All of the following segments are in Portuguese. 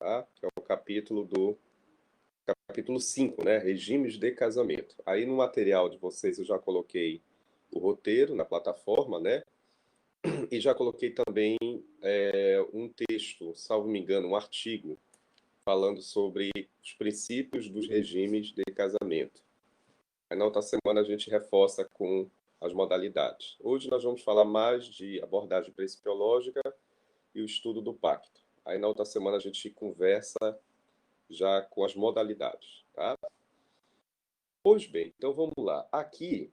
tá? Que é o capítulo 5, né? Regimes de casamento. Aí no material de vocês eu já coloquei o roteiro na plataforma, né? E já coloquei também um texto, salvo me engano, um artigo falando sobre os princípios dos regimes de casamento. Aí na outra semana a gente reforça com as modalidades. Hoje nós vamos falar mais de abordagem principiológica e o estudo do pacto. Aí na outra semana a gente conversa já com as modalidades, tá? Pois bem, então vamos lá. Aqui,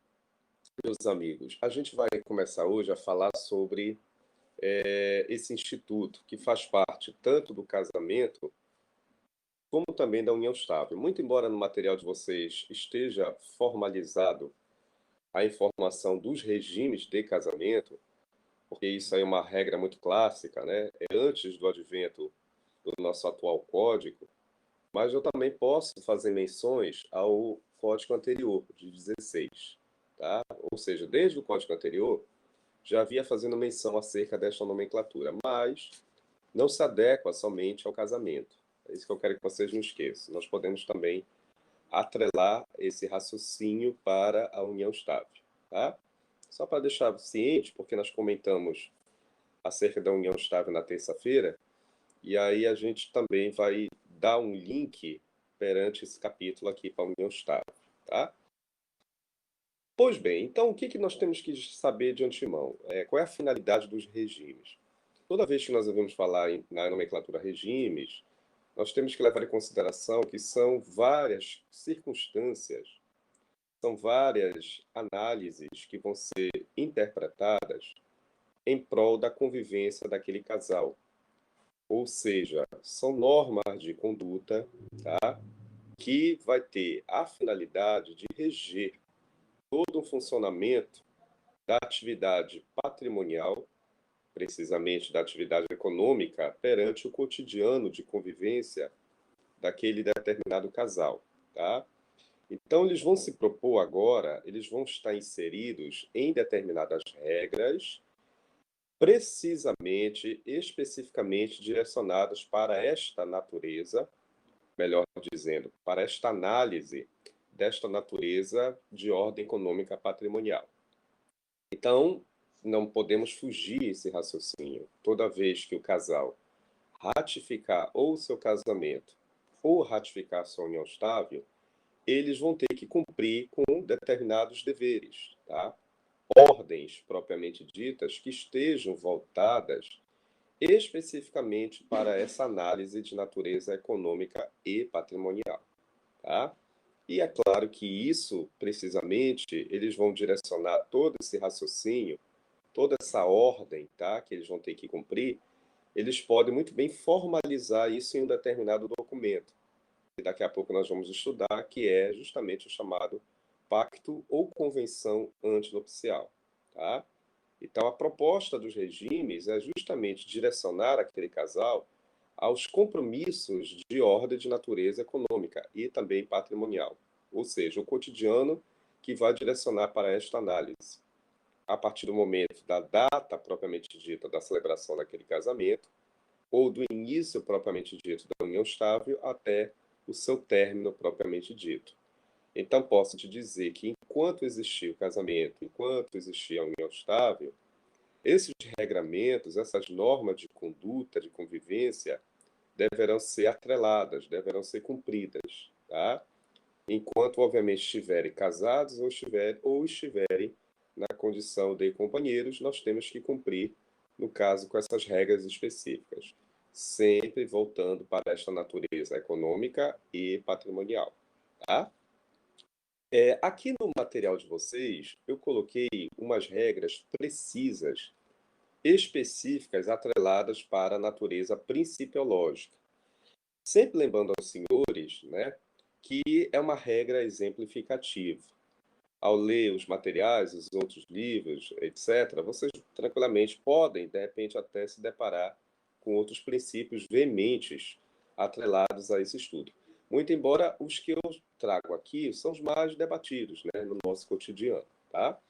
meus amigos, a gente vai começar hoje a falar sobre esse instituto que faz parte tanto do casamento como também da união estável. Muito embora no material de vocês esteja formalizado a informação dos regimes de casamento, porque isso aí é uma regra muito clássica, né? É antes do advento do nosso atual código, mas eu também posso fazer menções ao código anterior, de 16, tá? Ou seja, desde o código anterior, já havia fazendo menção acerca desta nomenclatura, mas não se adequa somente ao casamento. É isso que eu quero que vocês não esqueçam. Nós podemos também atrelar esse raciocínio para a união estável, tá? Só para deixar ciente, porque nós comentamos acerca da união estável na terça-feira, e aí a gente também vai dar um link perante esse capítulo aqui para a união estável, tá? Pois bem, então o que que nós temos que saber de antemão? Qual é a finalidade dos regimes? Toda vez que nós ouvimos falar na nomenclatura regimes, nós temos que levar em consideração que são várias circunstâncias, são várias análises que vão ser interpretadas em prol da convivência daquele casal. Ou seja, são normas de conduta, tá? Que vai ter a finalidade de reger todo o funcionamento da atividade patrimonial, precisamente da atividade econômica, perante o cotidiano de convivência daquele determinado casal, tá? Então, eles vão se propor agora, eles vão estar inseridos em determinadas regras, precisamente, especificamente direcionadas para esta natureza, melhor dizendo, para esta análise desta natureza de ordem econômica patrimonial. Então, não podemos fugir esse raciocínio. Toda vez que o casal ratificar ou o seu casamento ou ratificar sua união estável, eles vão ter que cumprir com determinados deveres, tá? Ordens propriamente ditas que estejam voltadas especificamente para essa análise de natureza econômica e patrimonial, tá? E é claro que isso, precisamente, eles vão direcionar todo esse raciocínio, toda essa ordem, tá? Que eles vão ter que cumprir, eles podem muito bem formalizar isso em um determinado documento, que daqui a pouco nós vamos estudar, que é justamente o chamado Pacto ou Convenção Antinupcial, tá? Então, a proposta dos regimes é justamente direcionar aquele casal aos compromissos de ordem de natureza econômica e também patrimonial, ou seja, o cotidiano que vai direcionar para esta análise, a partir do momento da data propriamente dita da celebração daquele casamento, ou do início propriamente dito da união estável até o seu término propriamente dito. Então, posso te dizer que enquanto existir o casamento, enquanto existir a união estável, esses regramentos, essas normas de conduta, de convivência, deverão ser atreladas, deverão ser cumpridas, tá? Enquanto, obviamente, estiverem casados ou estiverem na condição de companheiros, nós temos que cumprir, no caso, com essas regras específicas, sempre voltando para esta natureza econômica e patrimonial, tá? Aqui no material de vocês, eu coloquei umas regras precisas, específicas, atreladas para a natureza principiológica. Sempre lembrando aos senhores, né, que é uma regra exemplificativa. Ao ler os materiais, os outros livros, etc., vocês tranquilamente podem, de repente, até se deparar com outros princípios veementes atrelados a esse estudo. Muito embora os que eu trago aqui são os mais debatidos, né, no nosso cotidiano, tá?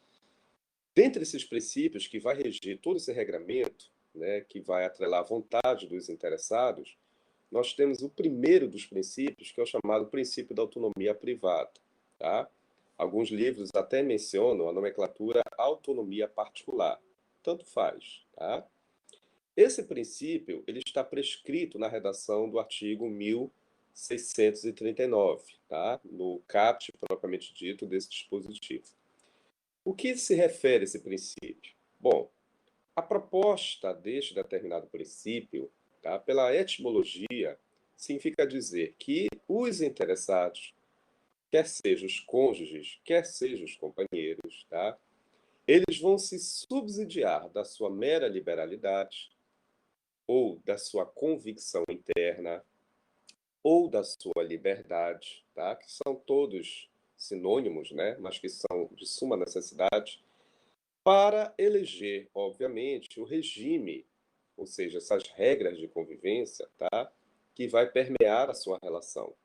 Dentre esses princípios que vai reger todo esse regramento, né, que vai atrelar a vontade dos interessados, nós temos o primeiro dos princípios, que é o chamado princípio da autonomia privada, tá? Alguns livros até mencionam a nomenclatura autonomia particular. Tanto faz, tá? Esse princípio ele está prescrito na redação do artigo 1639, tá? No caput propriamente dito desse dispositivo. O que se refere a esse princípio? Bom, a proposta deste determinado princípio, tá, pela etimologia, significa dizer que os interessados, quer sejam os cônjuges, quer sejam os companheiros, tá, eles vão se subsidiar da sua mera liberalidade ou da sua convicção interna ou da sua liberdade, tá, que são todos sinônimos, né, mas que são de suma necessidade, para eleger, obviamente, o regime, ou seja, essas regras de convivência, tá? Que vai permear a sua relação.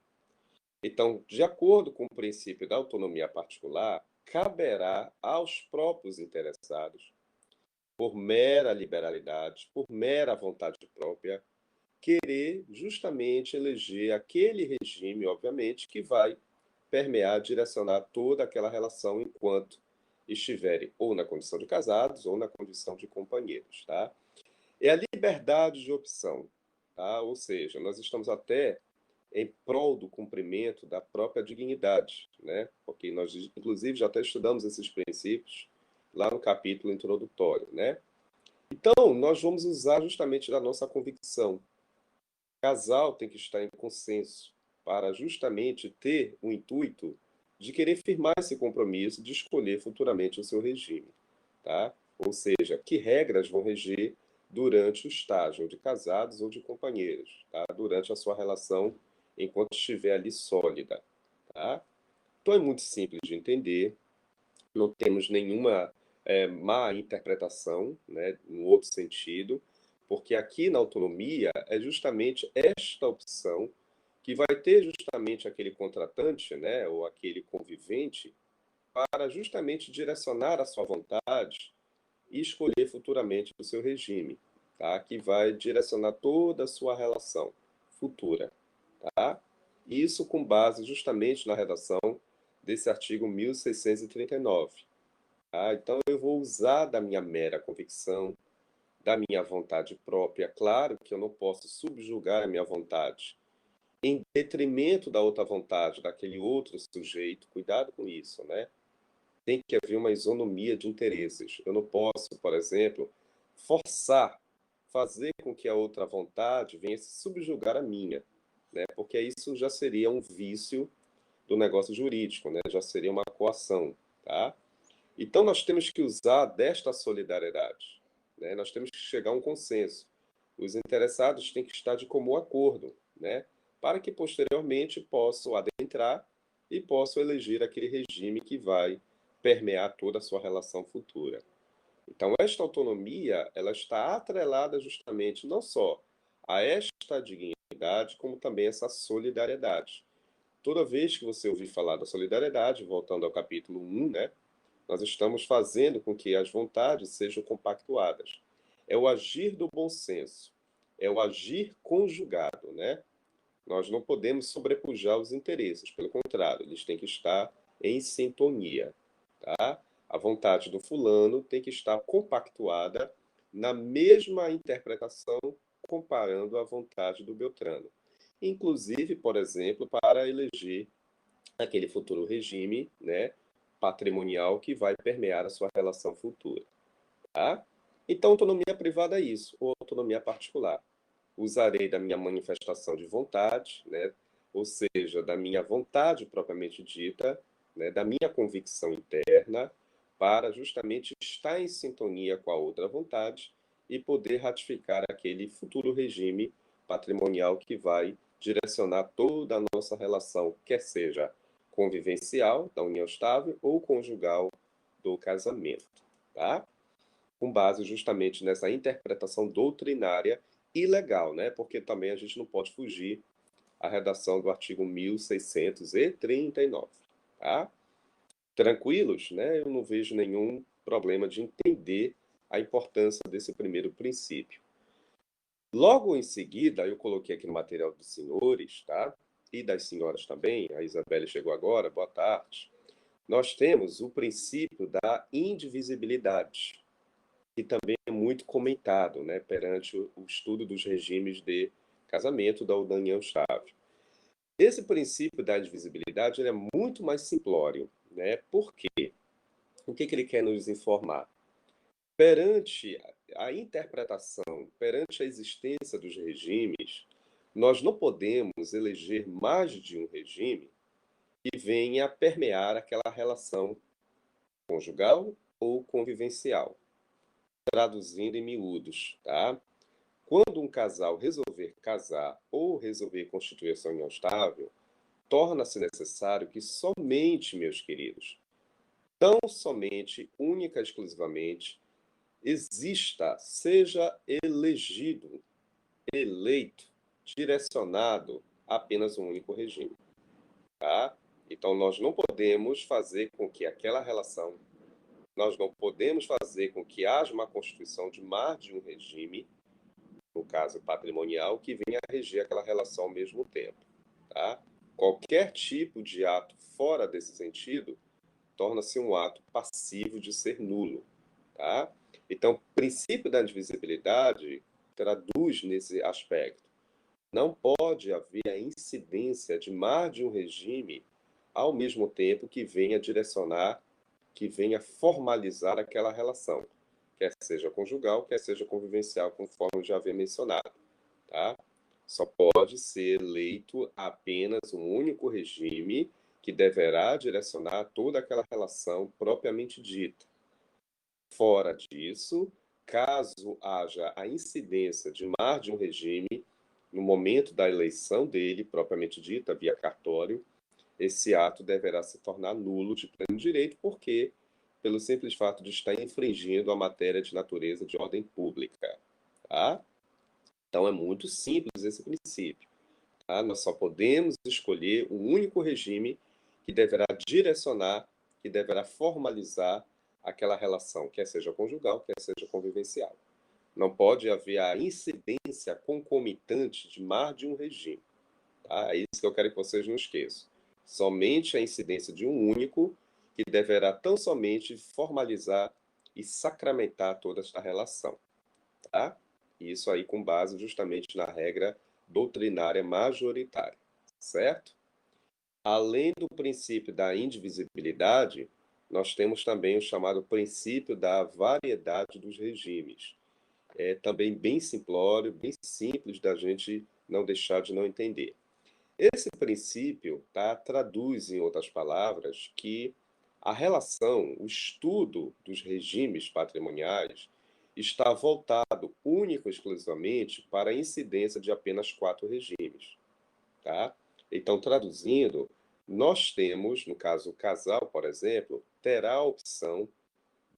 Então, de acordo com o princípio da autonomia particular, caberá aos próprios interessados, por mera liberalidade, por mera vontade própria, querer justamente eleger aquele regime, obviamente, que vai permear, direcionar toda aquela relação enquanto estiverem ou na condição de casados ou na condição de companheiros, tá? É a liberdade de opção, tá? Ou seja, nós estamos até em prol do cumprimento da própria dignidade, né? Porque nós, inclusive, já até estudamos esses princípios lá no capítulo introdutório, né? Então, nós vamos usar justamente da nossa convicção. O casal tem que estar em consenso para justamente ter o intuito de querer firmar esse compromisso de escolher futuramente o seu regime, tá? Ou seja, que regras vão reger durante o estágio de casados ou de companheiros, tá? Durante a sua relação enquanto estiver ali sólida, tá? Então é muito simples de entender, não temos nenhuma má interpretação, né, no outro sentido, porque aqui na autonomia é justamente esta opção que vai ter justamente aquele contratante, né, ou aquele convivente, para justamente direcionar a sua vontade e escolher futuramente o seu regime, tá? Que vai direcionar toda a sua relação futura, tá? Isso com base justamente na redação desse artigo 1639. Tá? Então eu vou usar da minha mera convicção, da minha vontade própria. Claro que eu não posso subjugar a minha vontade em detrimento da outra vontade, daquele outro sujeito. Cuidado com isso, né? Tem que haver uma isonomia de interesses. Eu não posso, por exemplo, forçar, fazer com que a outra vontade venha se subjugar a minha, né? Porque isso já seria um vício do negócio jurídico, né? Já seria uma coação, tá? Então nós temos que usar desta solidariedade, né? Nós temos que chegar a um consenso. Os interessados têm que estar de comum acordo, né? Para que posteriormente possam adentrar e possam eleger aquele regime que vai permear toda a sua relação futura. Então, esta autonomia, ela está atrelada justamente não só a esta dignidade, como também essa solidariedade. Toda vez que você ouvir falar da solidariedade, voltando ao capítulo 1, né, nós estamos fazendo com que as vontades sejam compactuadas. É o agir do bom senso, é o agir conjugado, né? Nós não podemos sobrepujar os interesses, pelo contrário, eles têm que estar em sintonia, tá? A vontade do fulano tem que estar compactuada na mesma interpretação, comparando a vontade do Beltrano. Inclusive, por exemplo, para eleger aquele futuro regime, né, patrimonial que vai permear a sua relação futura, tá? Então, autonomia privada é isso, ou autonomia particular. Usarei da minha manifestação de vontade, né, ou seja, da minha vontade propriamente dita, né, da minha convicção interna, para justamente estar em sintonia com a outra vontade e poder ratificar aquele futuro regime patrimonial que vai direcionar toda a nossa relação, quer seja convivencial, da união estável, ou conjugal, do casamento, tá? Com base justamente nessa interpretação doutrinária e legal, né? Porque também a gente não pode fugir à redação do artigo 1639, tá? Tranquilos, né? Eu não vejo nenhum problema de entender a importância desse primeiro princípio. Logo em seguida, eu coloquei aqui no material dos senhores, tá? E das senhoras também, a Isabelle chegou agora, boa tarde. Nós temos o princípio da indivisibilidade, que também é muito comentado, né, perante o estudo dos regimes de casamento da união estável. Esse princípio da indivisibilidade ele é muito mais simplório, né? Por quê? O que ele quer nos informar? Perante a interpretação, perante a existência dos regimes, nós não podemos eleger mais de um regime que venha a permear aquela relação conjugal ou convivencial. Traduzindo em miúdos, tá? Quando um casal resolver casar ou resolver constituir sua união estável, torna-se necessário que somente, meus queridos, tão somente, única e exclusivamente, exista, seja elegido, eleito, direcionado a apenas um único regime, tá? Então, nós não podemos fazer com que aquela relação, nós não podemos fazer com que haja uma constituição de mais de um regime, no caso patrimonial, que venha a reger aquela relação ao mesmo tempo, tá? Qualquer tipo de ato fora desse sentido torna-se um ato passivo de ser nulo, tá? Então, o princípio da indivisibilidade traduz nesse aspecto. Não pode haver a incidência de mais de um regime ao mesmo tempo que venha direcionar, que venha formalizar aquela relação, quer seja conjugal, quer seja convivencial, conforme eu já havia mencionado, tá? Só pode ser eleito apenas um único regime que deverá direcionar toda aquela relação propriamente dita. Fora disso, caso haja a incidência de mais de um regime, no momento da eleição dele, propriamente dita, via cartório, esse ato deverá se tornar nulo de pleno direito, porque pelo simples fato de estar infringindo a matéria de natureza de ordem pública. Tá? Então é muito simples esse princípio. Tá? Nós só podemos escolher um único regime que deverá direcionar, que deverá formalizar aquela relação, quer seja conjugal, quer seja convivencial. Não pode haver a incidência concomitante de mais de um regime. Tá? É isso que eu quero que vocês não esqueçam. Somente a incidência de um único que deverá tão somente formalizar e sacramentar toda esta relação. Tá? Isso aí com base justamente na regra doutrinária majoritária, certo? Além do princípio da indivisibilidade, nós temos também o chamado princípio da variedade dos regimes. É também bem simplório, bem simples da gente não deixar de não entender. Esse princípio tá, traduz, em outras palavras, que a relação, o estudo dos regimes patrimoniais está voltado único e exclusivamente para a incidência de apenas quatro regimes. Tá? Então, traduzindo, nós temos, no caso o casal, por exemplo, terá a opção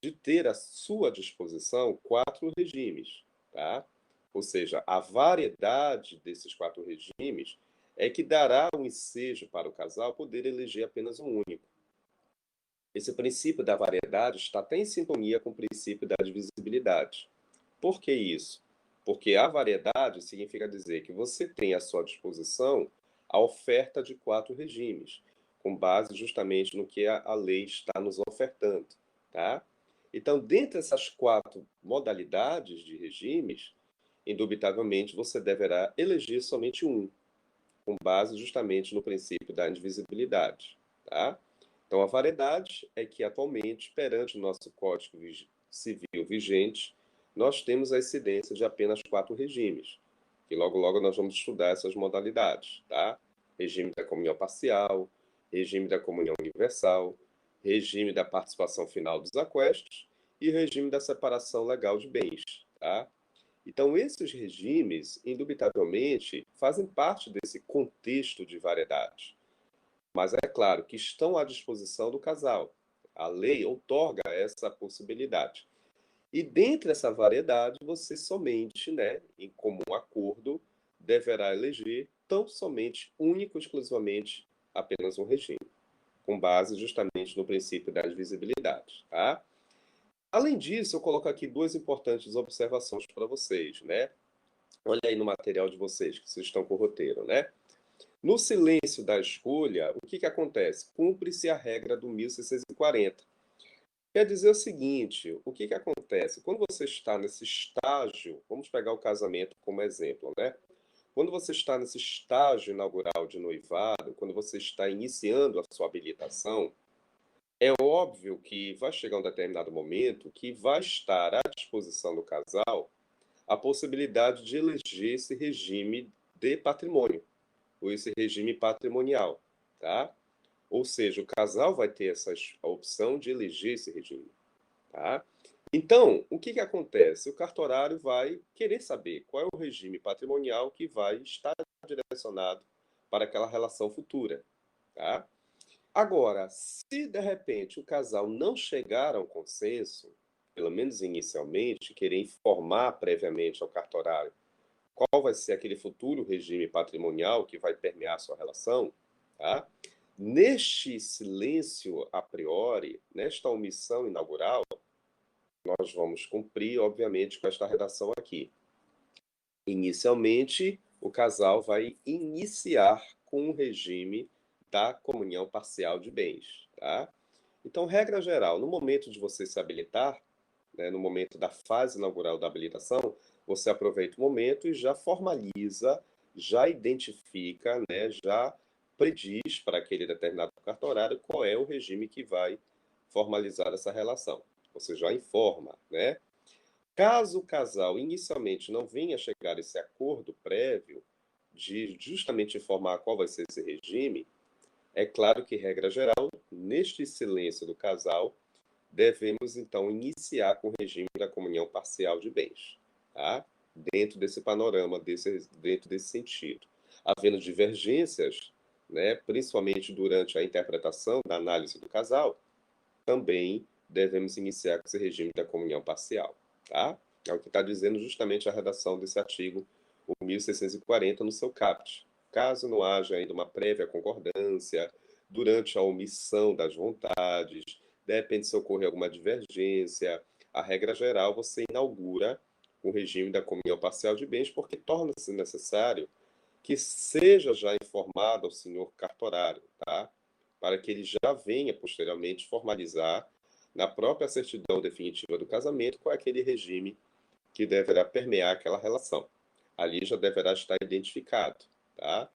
de ter à sua disposição quatro regimes. Tá? Ou seja, a variedade desses quatro regimes é que dará o ensejo para o casal poder eleger apenas um único. Esse princípio da variedade está até em sintonia com o princípio da divisibilidade. Por que isso? Porque a variedade significa dizer que você tem à sua disposição a oferta de quatro regimes, com base justamente no que a lei está nos ofertando, tá? Então, dentre essas quatro modalidades de regimes, indubitavelmente você deverá eleger somente um, com base justamente no princípio da indivisibilidade, tá? Então, a variedade é que atualmente, perante o nosso Código Civil vigente, nós temos a incidência de apenas quatro regimes, que logo logo nós vamos estudar essas modalidades, tá? Regime da comunhão parcial, regime da comunhão universal, regime da participação final dos aquestos e regime da separação legal de bens, tá? Então, esses regimes, indubitavelmente, fazem parte desse contexto de variedade. Mas é claro que estão à disposição do casal. A lei outorga essa possibilidade. E dentre essa variedade, você somente, né, em comum acordo, deverá eleger tão somente, único e exclusivamente, apenas um regime, com base justamente no princípio da divisibilidade, tá? Além disso, eu coloco aqui duas importantes observações para vocês, né? Olha aí no material de vocês, que vocês estão com o roteiro, né? No silêncio da escolha, o que que acontece? Cumpre-se a regra do 1640. Quer dizer o seguinte, o que que acontece? Quando você está nesse estágio, vamos pegar o casamento como exemplo, né? Quando você está nesse estágio inaugural de noivado, quando você está iniciando a sua habilitação, é óbvio que vai chegar um determinado momento que vai estar à disposição do casal a possibilidade de eleger esse regime de patrimônio, ou esse regime patrimonial, tá? Ou seja, o casal vai ter a opção de eleger esse regime, tá? Então, o que que acontece? O cartorário vai querer saber qual é o regime patrimonial que vai estar direcionado para aquela relação futura, tá? Agora, se de repente o casal não chegar a um consenso, pelo menos inicialmente, querer informar previamente ao cartorário qual vai ser aquele futuro regime patrimonial que vai permear a sua relação, tá? Neste silêncio a priori, nesta omissão inaugural, nós vamos cumprir, obviamente, com esta redação aqui. Inicialmente, o casal vai iniciar com o regime da comunhão parcial de bens, tá? Então, regra geral, no momento de você se habilitar, né, no momento da fase inaugural da habilitação, você aproveita o momento e já formaliza, já identifica, né, já prediz para aquele determinado cartorário qual é o regime que vai formalizar essa relação. Você já informa, né? Caso o casal inicialmente não venha a chegar a esse acordo prévio de justamente informar qual vai ser esse regime, é claro que, regra geral, neste silêncio do casal, devemos então iniciar com o regime da comunhão parcial de bens, tá? Dentro desse panorama, dentro desse sentido. Havendo divergências, né, principalmente durante a interpretação da análise do casal, também devemos iniciar com esse regime da comunhão parcial, tá? É o que está dizendo justamente a redação desse artigo, o 1640, no seu caput. Caso não haja ainda uma prévia concordância, durante a omissão das vontades, de repente se ocorrer alguma divergência, a regra geral você inaugura o regime da comunhão parcial de bens, porque torna-se necessário que seja já informado ao senhor cartorário, tá? Para que ele já venha posteriormente formalizar na própria certidão definitiva do casamento qual é aquele regime que deverá permear aquela relação. Ali já deverá estar identificado, tá?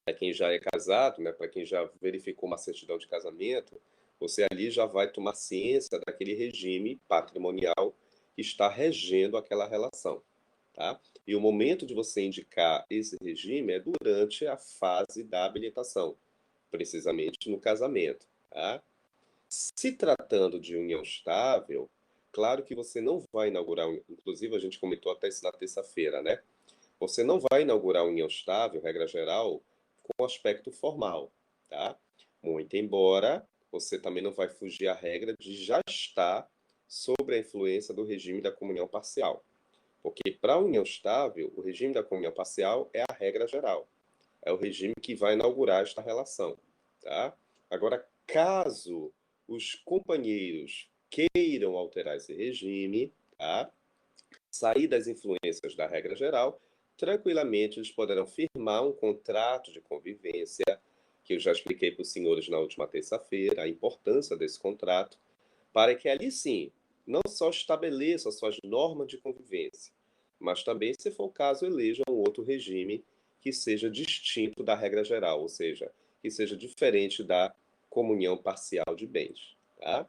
Para quem já é casado, né, para quem já verificou uma certidão de casamento, você ali já vai tomar ciência daquele regime patrimonial que está regendo aquela relação, tá? E o momento de você indicar esse regime é durante a fase da habilitação, precisamente no casamento, tá? Se tratando de união estável, claro que você não vai inaugurar, inclusive a gente comentou até isso na terça-feira, né? Você não vai inaugurar união estável, regra geral, com aspecto formal, tá? Muito embora você também não vai fugir à regra de já estar sob a influência do regime da comunhão parcial. Porque para a união estável, o regime da comunhão parcial é a regra geral. É o regime que vai inaugurar esta relação, tá? Agora, caso os companheiros queiram alterar esse regime, tá? Sair das influências da regra geral, tranquilamente eles poderão firmar um contrato de convivência, que eu já expliquei para os senhores na última terça-feira, a importância desse contrato, para que ali sim, não só estabeleça suas normas de convivência, mas também, se for o caso, eleja um outro regime que seja distinto da regra geral, ou seja, que seja diferente da comunhão parcial de bens. Tá?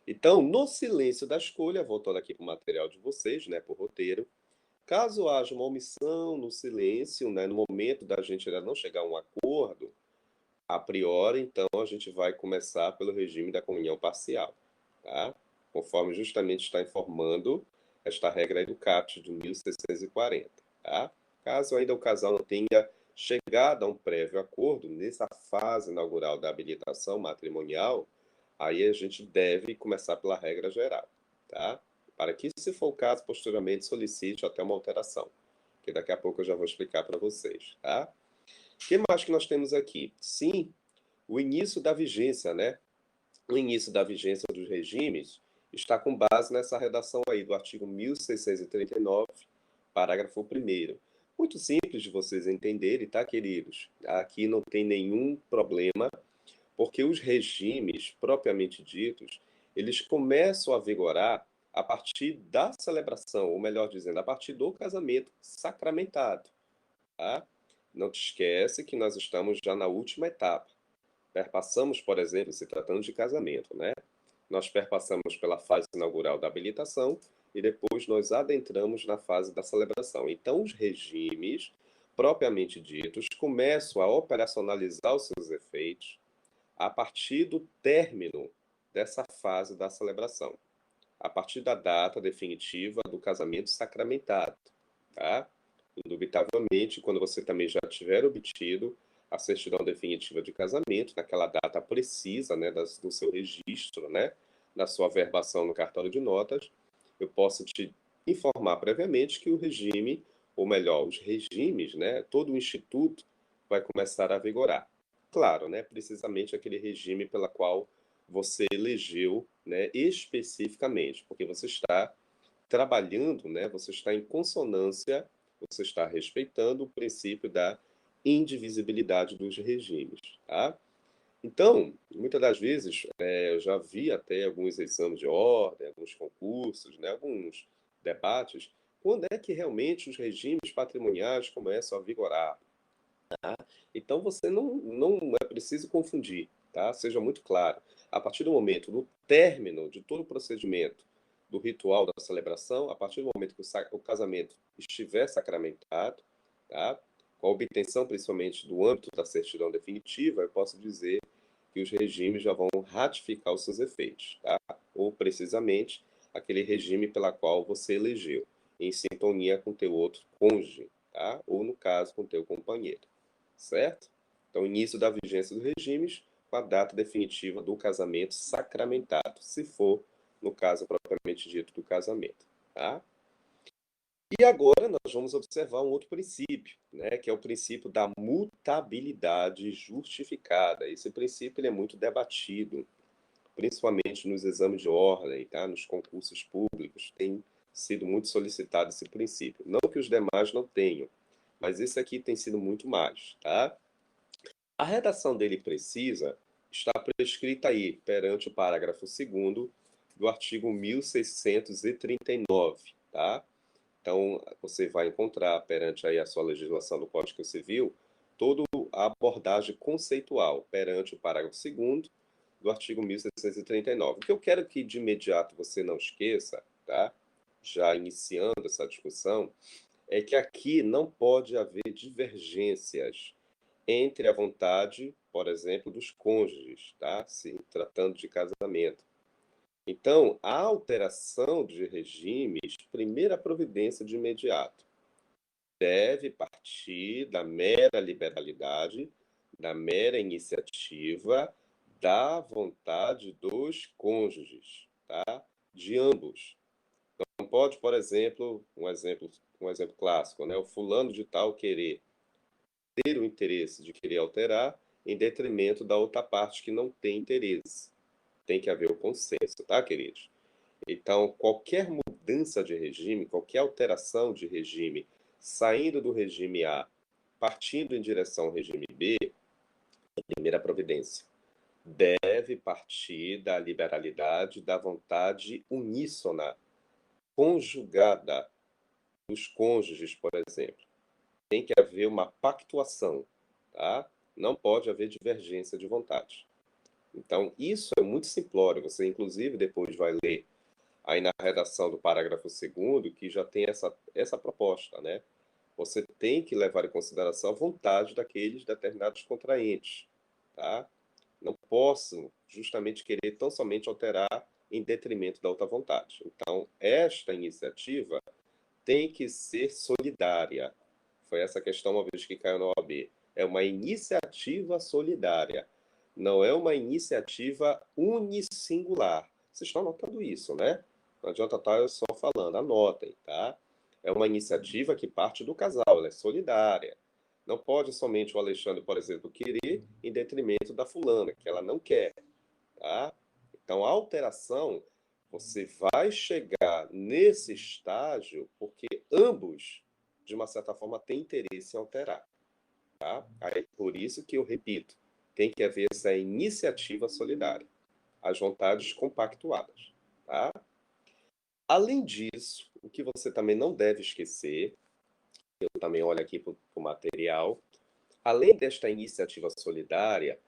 Então, no silêncio da escolha, voltando aqui para o material de vocês, né, para o roteiro, caso haja uma omissão no silêncio, né, no momento da gente ainda não chegar a um acordo, a priori, então, a gente vai começar pelo regime da comunhão parcial, tá? Conforme justamente está informando esta regra aí do CAPT de 1640, tá? Caso ainda o casal não tenha chegado a um prévio acordo nessa fase inaugural da habilitação matrimonial, aí a gente deve começar pela regra geral, tá? Para que, se for o caso, posteriormente solicite até uma alteração, que daqui a pouco eu já vou explicar para vocês, tá? O que mais que nós temos aqui? Sim, o início da vigência, né? O início da vigência dos regimes está com base nessa redação aí do artigo 1639, Parágrafo 1º. Muito simples de vocês entenderem, tá, queridos? Aqui não tem nenhum problema, porque os regimes propriamente ditos, eles começam a vigorar a partir da celebração, ou melhor dizendo, a partir do casamento sacramentado, tá? Não te esquece que nós estamos já na última etapa. Perpassamos, por exemplo, se tratando de casamento, né? Nós perpassamos pela fase inaugural da habilitação e depois nós adentramos na fase da celebração. Então, os regimes, propriamente ditos, começam a operacionalizar os seus efeitos a partir do término dessa fase da celebração, a partir da data definitiva do casamento sacramentado, tá? Indubitavelmente, quando você também já tiver obtido a certidão definitiva de casamento, naquela data precisa, né, do seu registro, né, da sua averbação no cartório de notas, eu posso te informar previamente que o regime, ou melhor, os regimes, né, todo o instituto vai começar a vigorar. Claro, né, precisamente aquele regime pela qual você elegeu, né, especificamente, porque você está trabalhando, né, você está em consonância, você está respeitando o princípio da indivisibilidade dos regimes, tá? Então, muitas das vezes, eu já vi até alguns exames de ordem, alguns concursos, né, alguns debates, quando é que realmente os regimes patrimoniais começam a vigorar? Então, você não é preciso confundir, tá? Seja muito claro. A partir do momento do término de todo o procedimento do ritual da celebração, a partir do momento que o casamento estiver sacramentado, tá? Com a obtenção principalmente do âmbito da certidão definitiva, eu posso dizer que os regimes já vão ratificar os seus efeitos, tá? Ou precisamente aquele regime pela qual você elegeu, em sintonia com teu outro cônjuge, tá? Ou no caso com teu companheiro, certo? Então, início da vigência dos regimes com a data definitiva do casamento sacramentado, se for no caso propriamente dito do casamento, tá? E agora nós vamos observar um outro princípio, né, que é o princípio da mutabilidade justificada. Esse princípio ele é muito debatido, principalmente nos exames de ordem, tá? Nos concursos públicos, tem sido muito solicitado esse princípio. Não que os demais não tenham, mas esse aqui tem sido muito mais, tá? A redação dele precisa está prescrita aí, perante o parágrafo 2º do artigo 1639, tá? Então, você vai encontrar perante aí a sua legislação do Código Civil toda a abordagem conceitual perante o parágrafo 2º do artigo 1639. O que eu quero que de imediato você não esqueça, tá? Já iniciando essa discussão, é que aqui não pode haver divergências entre a vontade, por exemplo, dos cônjuges, tá? Se tratando de casamento. Então, a alteração de regimes, primeira providência de imediato, deve partir da mera liberalidade, da mera iniciativa, da vontade dos cônjuges, tá? De ambos. Não pode, por exemplo, um exemplo clássico, né? O fulano de tal querer ter o interesse de querer alterar em detrimento da outra parte que não tem interesse. Tem que haver o consenso, tá, queridos? Então, qualquer mudança de regime, qualquer alteração de regime, saindo do regime A, partindo em direção ao regime B, a primeira providência deve partir da liberalidade, da vontade uníssona, conjugada dos cônjuges, por exemplo. Tem que haver uma pactuação, tá? Não pode haver divergência de vontade. Então, isso é muito simplório. Você, inclusive, depois vai ler aí na redação do parágrafo 2º, que já tem essa proposta, né? Você tem que levar em consideração a vontade daqueles determinados contraentes, tá? Não posso justamente querer tão somente alterar em detrimento da outra vontade. Então, esta iniciativa tem que ser solidária. Foi essa questão, uma vez que caiu na OAB. É uma iniciativa solidária. Não é uma iniciativa unissingular. Vocês estão anotando isso, né? Não adianta estar eu só falando, anotem, tá? É uma iniciativa que parte do casal, ela é solidária. Não pode somente o Alexandre, por exemplo, querer em detrimento da fulana, que ela não quer, tá? Então, a alteração, você vai chegar nesse estágio porque ambos de uma certa forma, tem interesse em alterar. Tá? Aí, por isso que eu repito, tem que haver essa iniciativa solidária, as vontades compactuadas. Tá? Além disso, o que você também não deve esquecer, eu também olho aqui para o material, além desta iniciativa solidária,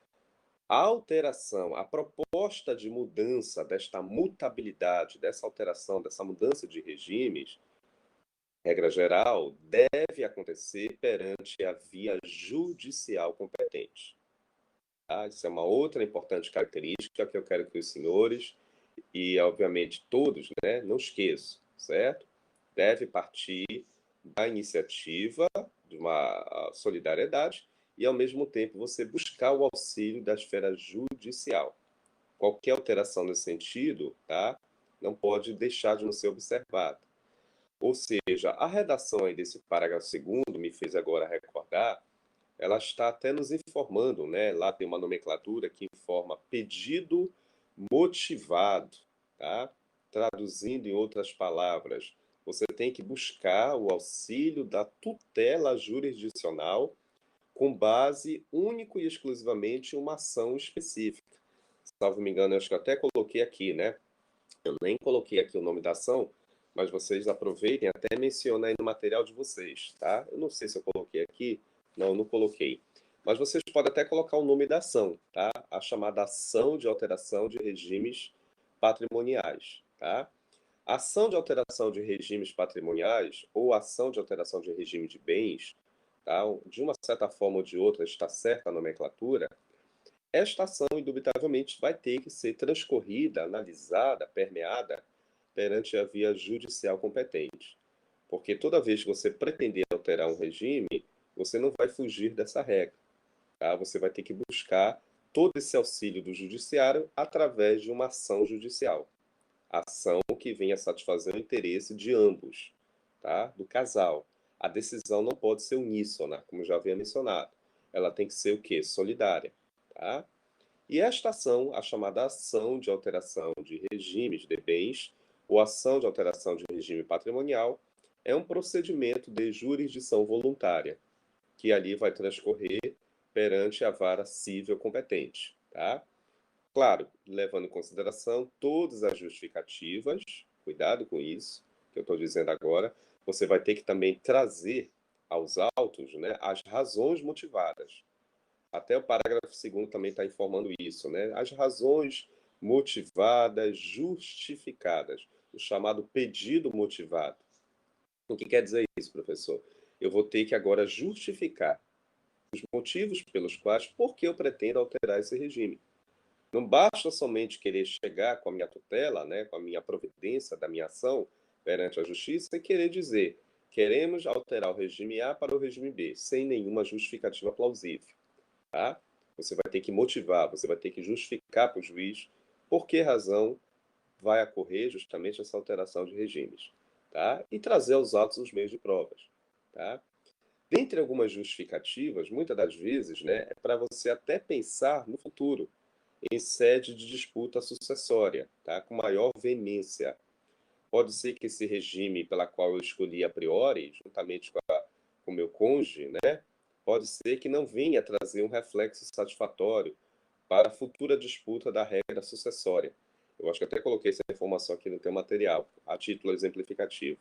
a alteração, a proposta de mudança desta mutabilidade, dessa alteração, dessa mudança de regimes, regra geral, deve acontecer perante a via judicial competente. Tá? Isso é uma outra importante característica que eu quero que os senhores e, obviamente, todos, né, não esqueçam, certo? Deve partir da iniciativa, de uma solidariedade, e, ao mesmo tempo, você buscar o auxílio da esfera judicial. Qualquer alteração nesse sentido, tá, não pode deixar de não ser observada. Ou seja, a redação aí desse parágrafo segundo me fez agora recordar, ela está até nos informando, né? Lá tem uma nomenclatura que informa pedido motivado, tá? Traduzindo em outras palavras, você tem que buscar o auxílio da tutela jurisdicional com base único e exclusivamente em uma ação específica. Salvo me engano, acho que eu até coloquei aqui, né? Eu nem coloquei aqui o nome da ação, mas vocês aproveitem, até menciona aí no material de vocês, tá? Eu não sei se eu coloquei aqui, não, não coloquei. Mas vocês podem até colocar o nome da ação, tá? A chamada ação de alteração de regimes patrimoniais, tá? A ação de alteração de regimes patrimoniais ou ação de alteração de regime de bens, tá? De uma certa forma ou de outra está certa a nomenclatura, esta ação, indubitavelmente, vai ter que ser transcorrida, analisada, permeada perante a via judicial competente. Porque toda vez que você pretender alterar um regime, você não vai fugir dessa regra. Tá? Você vai ter que buscar todo esse auxílio do judiciário através de uma ação judicial. Ação que venha satisfazer o interesse de ambos, tá? Do casal. A decisão não pode ser uníssona, como já havia mencionado. Ela tem que ser o quê? Solidária. Tá? E esta ação, a chamada ação de alteração de regimes de bens, ou ação de alteração de regime patrimonial, é um procedimento de jurisdição voluntária, que ali vai transcorrer perante a vara civil competente. Tá? Claro, levando em consideração todas as justificativas, cuidado com isso, que eu estou dizendo agora, você vai ter que também trazer aos autos, né, as razões motivadas. Até o parágrafo segundo também está informando isso, né? As razões motivadas, justificadas, o chamado pedido motivado. O que quer dizer isso, professor? Eu vou ter que agora justificar os motivos pelos quais, por que eu pretendo alterar esse regime. Não basta somente querer chegar com a minha tutela, né, com a minha providência da minha ação perante a justiça e querer dizer, queremos alterar o regime A para o regime B, sem nenhuma justificativa plausível. Tá? Você vai ter que motivar, você vai ter que justificar para o juiz por que razão vai ocorrer justamente essa alteração de regimes. Tá? E trazer aos autos os meios de provas. Tá? Dentre algumas justificativas, muitas das vezes, né, é para você até pensar no futuro, em sede de disputa sucessória, tá? Com maior veemência. Pode ser que esse regime pela qual eu escolhi a priori, juntamente com o meu cônjuge, né, pode ser que não venha trazer um reflexo satisfatório para a futura disputa da regra sucessória. Eu acho que até coloquei essa informação aqui no teu material, a título exemplificativo.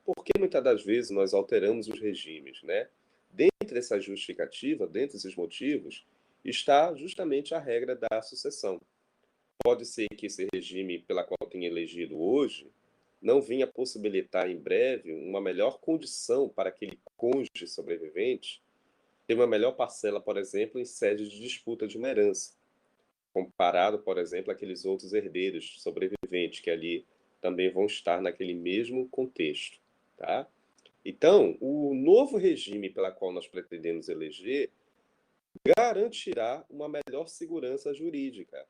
Porque muitas das vezes nós alteramos os regimes, né? Dentre essa justificativa, dentre esses motivos, está justamente a regra da sucessão. Pode ser que esse regime pela qual tenha elegido hoje não venha possibilitar em breve uma melhor condição para aquele cônjuge sobrevivente ter uma melhor parcela, por exemplo, em sede de disputa de uma herança, comparado, por exemplo, àqueles outros herdeiros sobreviventes que ali também vão estar naquele mesmo contexto, tá? Então, o novo regime pela qual nós pretendemos eleger garantirá uma melhor segurança jurídica,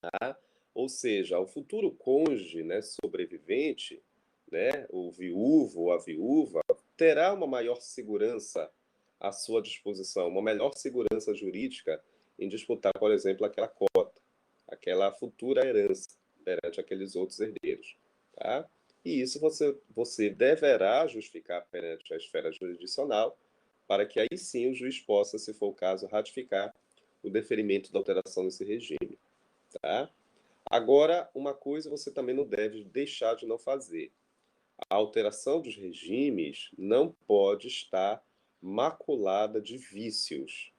tá? Ou seja, o futuro cônjuge, né, sobrevivente, né, o viúvo ou a viúva, terá uma maior segurança à sua disposição, uma melhor segurança jurídica em disputar, por exemplo, aquela cota, aquela futura herança perante aqueles outros herdeiros. Tá? e isso você deverá justificar perante a esfera jurisdicional, para que aí sim o juiz possa, se for o caso, ratificar o deferimento da alteração desse regime. Tá? Agora, uma coisa você também não deve deixar de não fazer. A alteração dos regimes não pode estar maculada de vícios,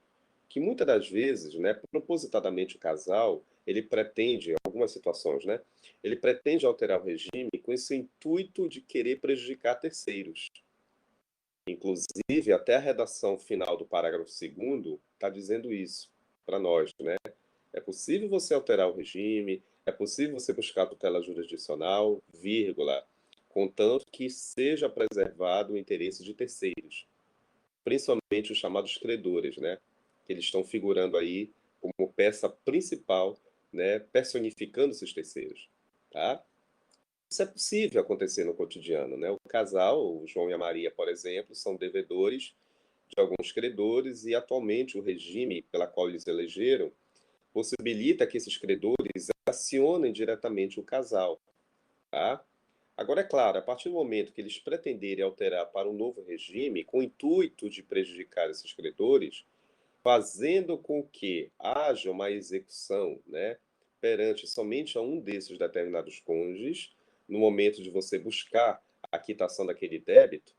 que muitas das vezes, né, propositadamente o casal, ele pretende, em algumas situações, né, ele pretende alterar o regime com esse intuito de querer prejudicar terceiros. Inclusive, até a redação final do parágrafo 2º está dizendo isso para nós, né? É possível você alterar o regime, é possível você buscar tutela jurisdicional, vírgula, contanto que seja preservado o interesse de terceiros, principalmente os chamados credores, né? Que eles estão figurando aí como peça principal, né? Personificando esses terceiros, tá? Isso é possível acontecer no cotidiano, né? O casal, o João e a Maria, por exemplo, são devedores de alguns credores e atualmente o regime pela qual eles elegeram possibilita que esses credores acionem diretamente o casal, tá? Agora, é claro, a partir do momento que eles pretenderem alterar para um novo regime, com o intuito de prejudicar esses credores, fazendo com que haja uma execução, né, perante somente a um desses determinados cônjuges, no momento de você buscar a quitação daquele débito,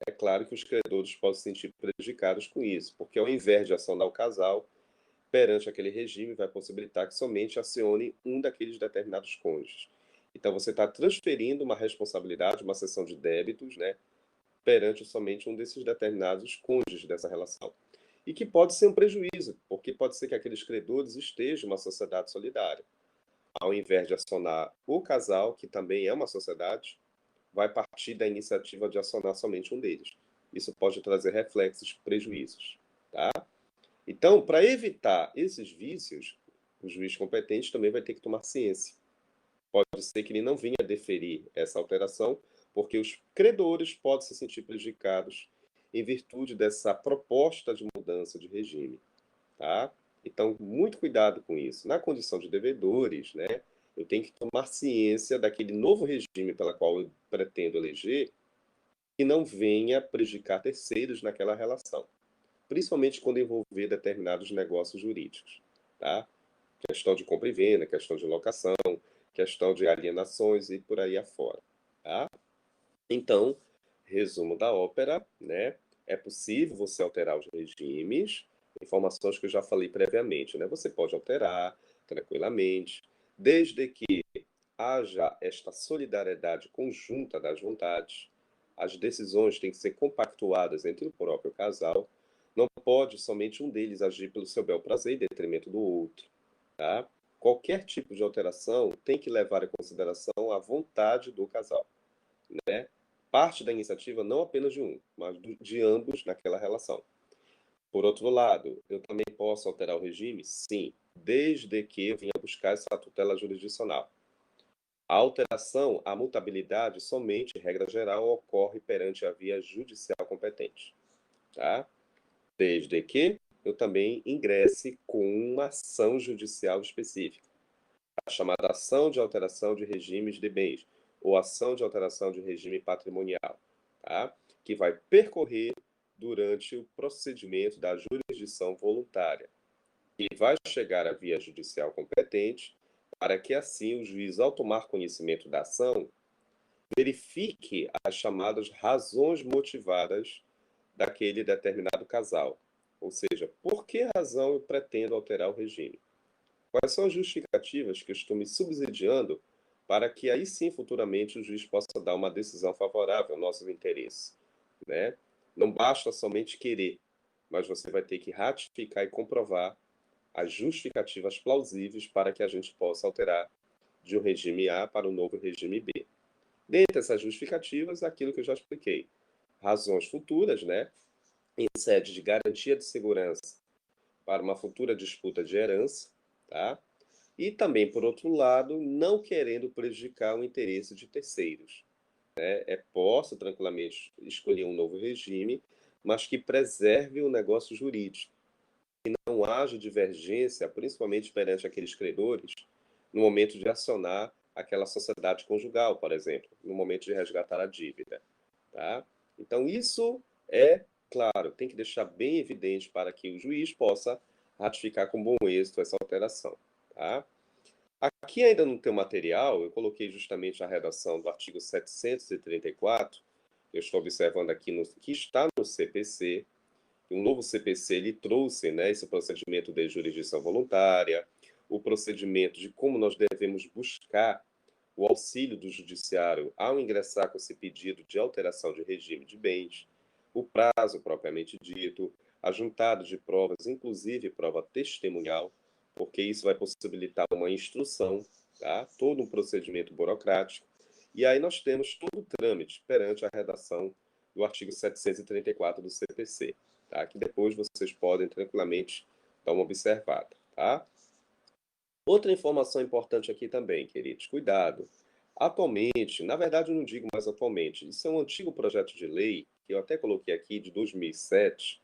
é claro que os credores podem se sentir prejudicados com isso, porque ao invés de acionar o casal, perante aquele regime, vai possibilitar que somente acione um daqueles determinados cônjuges. Então, você está transferindo uma responsabilidade, uma cessão de débitos, né, perante somente um desses determinados cônjuges dessa relação. E que pode ser um prejuízo, porque pode ser que aqueles credores estejam em uma sociedade solidária. Ao invés de acionar o casal, que também é uma sociedade, vai partir da iniciativa de acionar somente um deles. Isso pode trazer reflexos, prejuízos. Tá? Então, para evitar esses vícios, o juiz competente também vai ter que tomar ciência. Pode ser que ele não venha deferir essa alteração, porque os credores podem se sentir prejudicados em virtude dessa proposta de mudança de regime, tá? Então, muito cuidado com isso. Na condição de devedores, né, eu tenho que tomar ciência daquele novo regime pela qual eu pretendo eleger que não venha prejudicar terceiros naquela relação, principalmente quando envolver determinados negócios jurídicos, tá? Questão de compra e venda, questão de locação, questão de alienações e por aí afora, tá? Então, resumo da ópera, né? É possível você alterar os regimes, informações que eu já falei previamente, né? Você pode alterar tranquilamente, desde que haja esta solidariedade conjunta das vontades. As decisões têm que ser compactuadas entre o próprio casal. Não pode somente um deles agir pelo seu bel prazer em detrimento do outro, tá? Qualquer tipo de alteração tem que levar em consideração a vontade do casal, né? Parte da iniciativa não apenas de um, mas de ambos naquela relação. Por outro lado, eu também posso alterar o regime? Sim, desde que eu venha buscar essa tutela jurisdicional. A alteração, a mutabilidade, somente, regra geral, ocorre perante a via judicial competente, tá? Desde que eu também ingresse com uma ação judicial específica, a chamada ação de alteração de regimes de bens, ou ação de alteração de regime patrimonial, tá? Que vai percorrer durante o procedimento da jurisdição voluntária e vai chegar à via judicial competente para que assim o juiz, ao tomar conhecimento da ação, verifique as chamadas razões motivadas daquele determinado casal. Ou seja, por que razão eu pretendo alterar o regime? Quais são as justificativas que eu estou me subsidiando para que aí sim, futuramente, o juiz possa dar uma decisão favorável aos nossos interesses, né? Não basta somente querer, mas você vai ter que ratificar e comprovar as justificativas plausíveis para que a gente possa alterar de um regime A para o novo regime B. Dentre essas justificativas, aquilo que eu já expliquei. Razões futuras, né? Em sede de garantia de segurança para uma futura disputa de herança, tá? E também, por outro lado, não querendo prejudicar o interesse de terceiros. Né? Posso tranquilamente escolher um novo regime, mas que preserve o negócio jurídico, que não haja divergência, principalmente perante aqueles credores, no momento de acionar aquela sociedade conjugal, por exemplo, no momento de resgatar a dívida, tá? Então, isso é, claro, tem que deixar bem evidente para que o juiz possa ratificar com bom êxito essa alteração, tá? Aqui ainda no teu material, eu coloquei justamente a redação do artigo 734, eu estou observando aqui que está no CPC, e o novo CPC ele trouxe, né, esse procedimento de jurisdição voluntária, o procedimento de como nós devemos buscar o auxílio do judiciário ao ingressar com esse pedido de alteração de regime de bens, o prazo propriamente dito, a juntada de provas, inclusive prova testemunhal, porque isso vai possibilitar uma instrução, tá? Todo um procedimento burocrático. E aí nós temos todo o trâmite perante a redação do artigo 734 do CPC, tá? Que depois vocês podem tranquilamente dar uma observada, tá? Outra informação importante aqui também, queridos, cuidado. Atualmente, na verdade eu não digo mais atualmente, isso é um antigo projeto de lei, que eu até coloquei aqui, de 2007,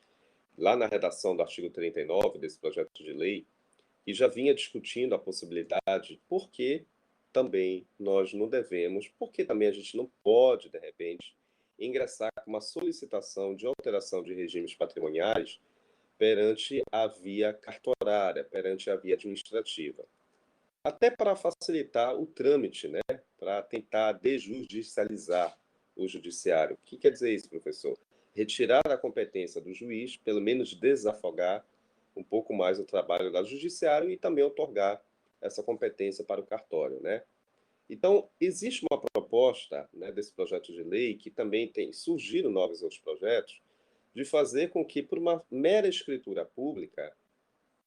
lá na redação do artigo 39 desse projeto de lei, e já vinha discutindo a possibilidade, por que também nós não devemos, porque também a gente não pode, de repente, ingressar com uma solicitação de alteração de regimes patrimoniais perante a via cartorária, perante a via administrativa. Até para facilitar o trâmite, né? Para tentar desjudicializar o judiciário. O que quer dizer isso, professor? Retirar a competência do juiz, pelo menos desafogar um pouco mais o trabalho do judiciário e também otorgar essa competência para o cartório, né? Então, existe uma proposta, né, desse projeto de lei, que também tem surgido novos outros projetos, de fazer com que, por uma mera escritura pública,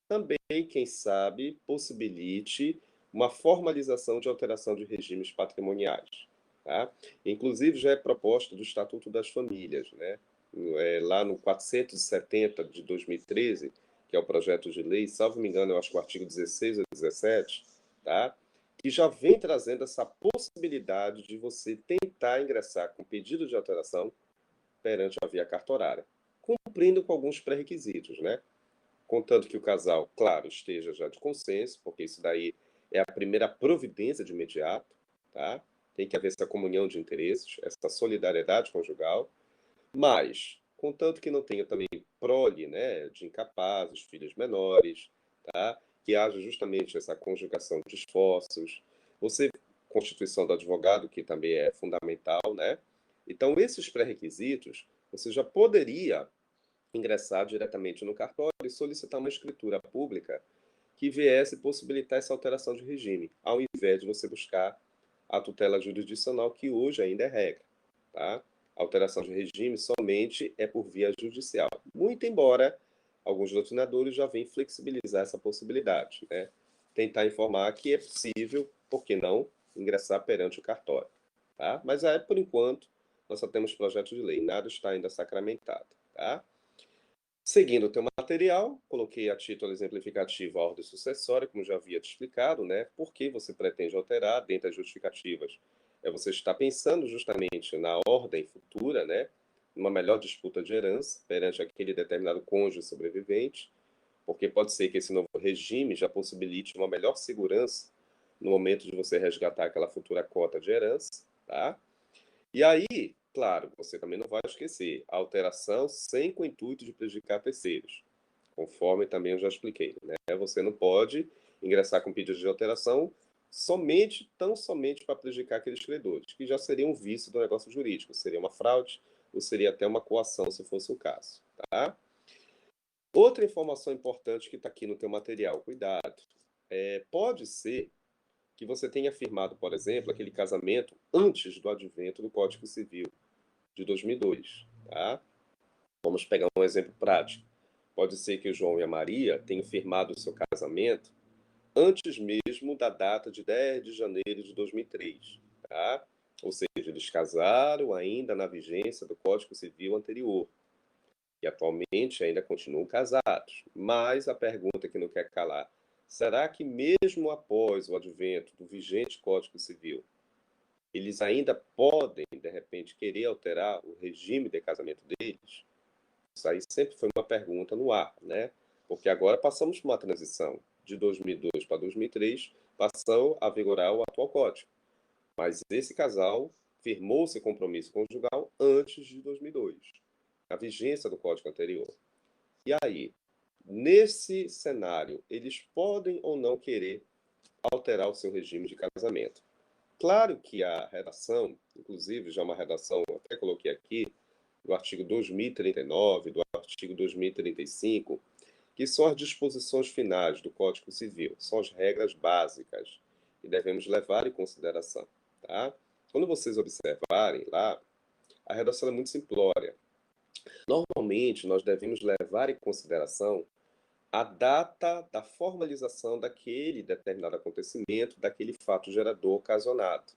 também, quem sabe, possibilite uma formalização de alteração de regimes patrimoniais. Tá? Inclusive, já é proposta do Estatuto das Famílias, né? Lá no 470 de 2013, que é o projeto de lei, salvo me engano, eu acho que o artigo 16 ou 17, tá? Que já vem trazendo essa possibilidade de você tentar ingressar com pedido de alteração perante a via cartorária, cumprindo com alguns pré-requisitos, né? Contanto que o casal, claro, esteja já de consenso, porque isso daí é a primeira providência de imediato, tá? Tem que haver essa comunhão de interesses, essa solidariedade conjugal, mas, contanto que não tenha também prole, né, de incapazes, filhos menores, tá? Que haja justamente essa conjugação de esforços, você, constituição do advogado, que também é fundamental, né? Então, esses pré-requisitos, você já poderia ingressar diretamente no cartório e solicitar uma escritura pública que viesse possibilitar essa alteração de regime, ao invés de você buscar a tutela jurisdicional, que hoje ainda é regra. Tá? A alteração de regime somente é por via judicial. Muito embora alguns doutrinadores já venham flexibilizar essa possibilidade, né? Tentar informar que é possível, por que não, ingressar perante o cartório. Tá? Mas por enquanto, nós só temos projeto de lei, nada está ainda sacramentado. Tá? Seguindo o teu material, coloquei a título exemplificativo a ordem sucessória, como já havia te explicado, né? Por que você pretende alterar, dentre as justificativas? Você está pensando justamente na ordem futura, né? Uma melhor disputa de herança perante aquele determinado cônjuge sobrevivente, porque pode ser que esse novo regime já possibilite uma melhor segurança no momento de você resgatar aquela futura cota de herança, tá? E aí, claro, você também não vai esquecer, a alteração sem com o intuito de prejudicar terceiros, conforme também eu já expliquei, né? Você não pode ingressar com pedido de alteração somente, tão somente para prejudicar aqueles credores, que já seria um vício do negócio jurídico, seria uma fraude ou seria até uma coação, se fosse o caso, tá? Outra informação importante que está aqui no teu material, cuidado, pode ser que você tenha firmado, por exemplo, aquele casamento antes do advento do Código Civil de 2002, tá? Vamos pegar um exemplo prático. Pode ser que o João e a Maria tenham firmado o seu casamento antes mesmo da data de 10 de janeiro de 2003, tá? Ou seja, eles casaram ainda na vigência do Código Civil anterior e atualmente ainda continuam casados. Mas a pergunta que não quer calar, será que mesmo após o advento do vigente Código Civil, eles ainda podem, de repente, querer alterar o regime de casamento deles? Isso aí sempre foi uma pergunta no ar, né? Porque agora passamos por uma transição de 2002 para 2003, passou a vigorar o atual código. Mas esse casal firmou seu compromisso conjugal antes de 2002, a vigência do Código anterior. E aí, nesse cenário, eles podem ou não querer alterar o seu regime de casamento? Claro que a redação, inclusive já uma redação, até coloquei aqui, do artigo 2039, do artigo 2035, que são as disposições finais do Código Civil, são as regras básicas que devemos levar em consideração. Tá? Quando vocês observarem lá, a redação é muito simplória. Normalmente, nós devemos levar em consideração a data da formalização daquele determinado acontecimento, daquele fato gerador ocasionado.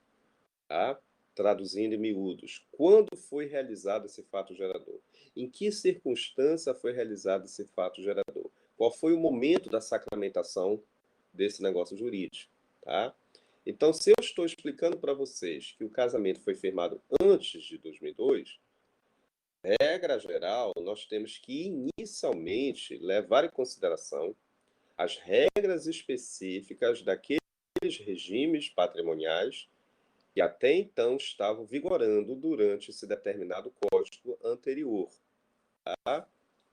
Tá? Traduzindo em miúdos, quando foi realizado esse fato gerador? Em que circunstância foi realizado esse fato gerador? Qual foi o momento da sacramentação desse negócio jurídico? Tá? Então, se eu estou explicando para vocês que o casamento foi firmado antes de 2002, regra geral, nós temos que inicialmente levar em consideração as regras específicas daqueles regimes patrimoniais que até então estavam vigorando durante esse determinado código anterior. Tá?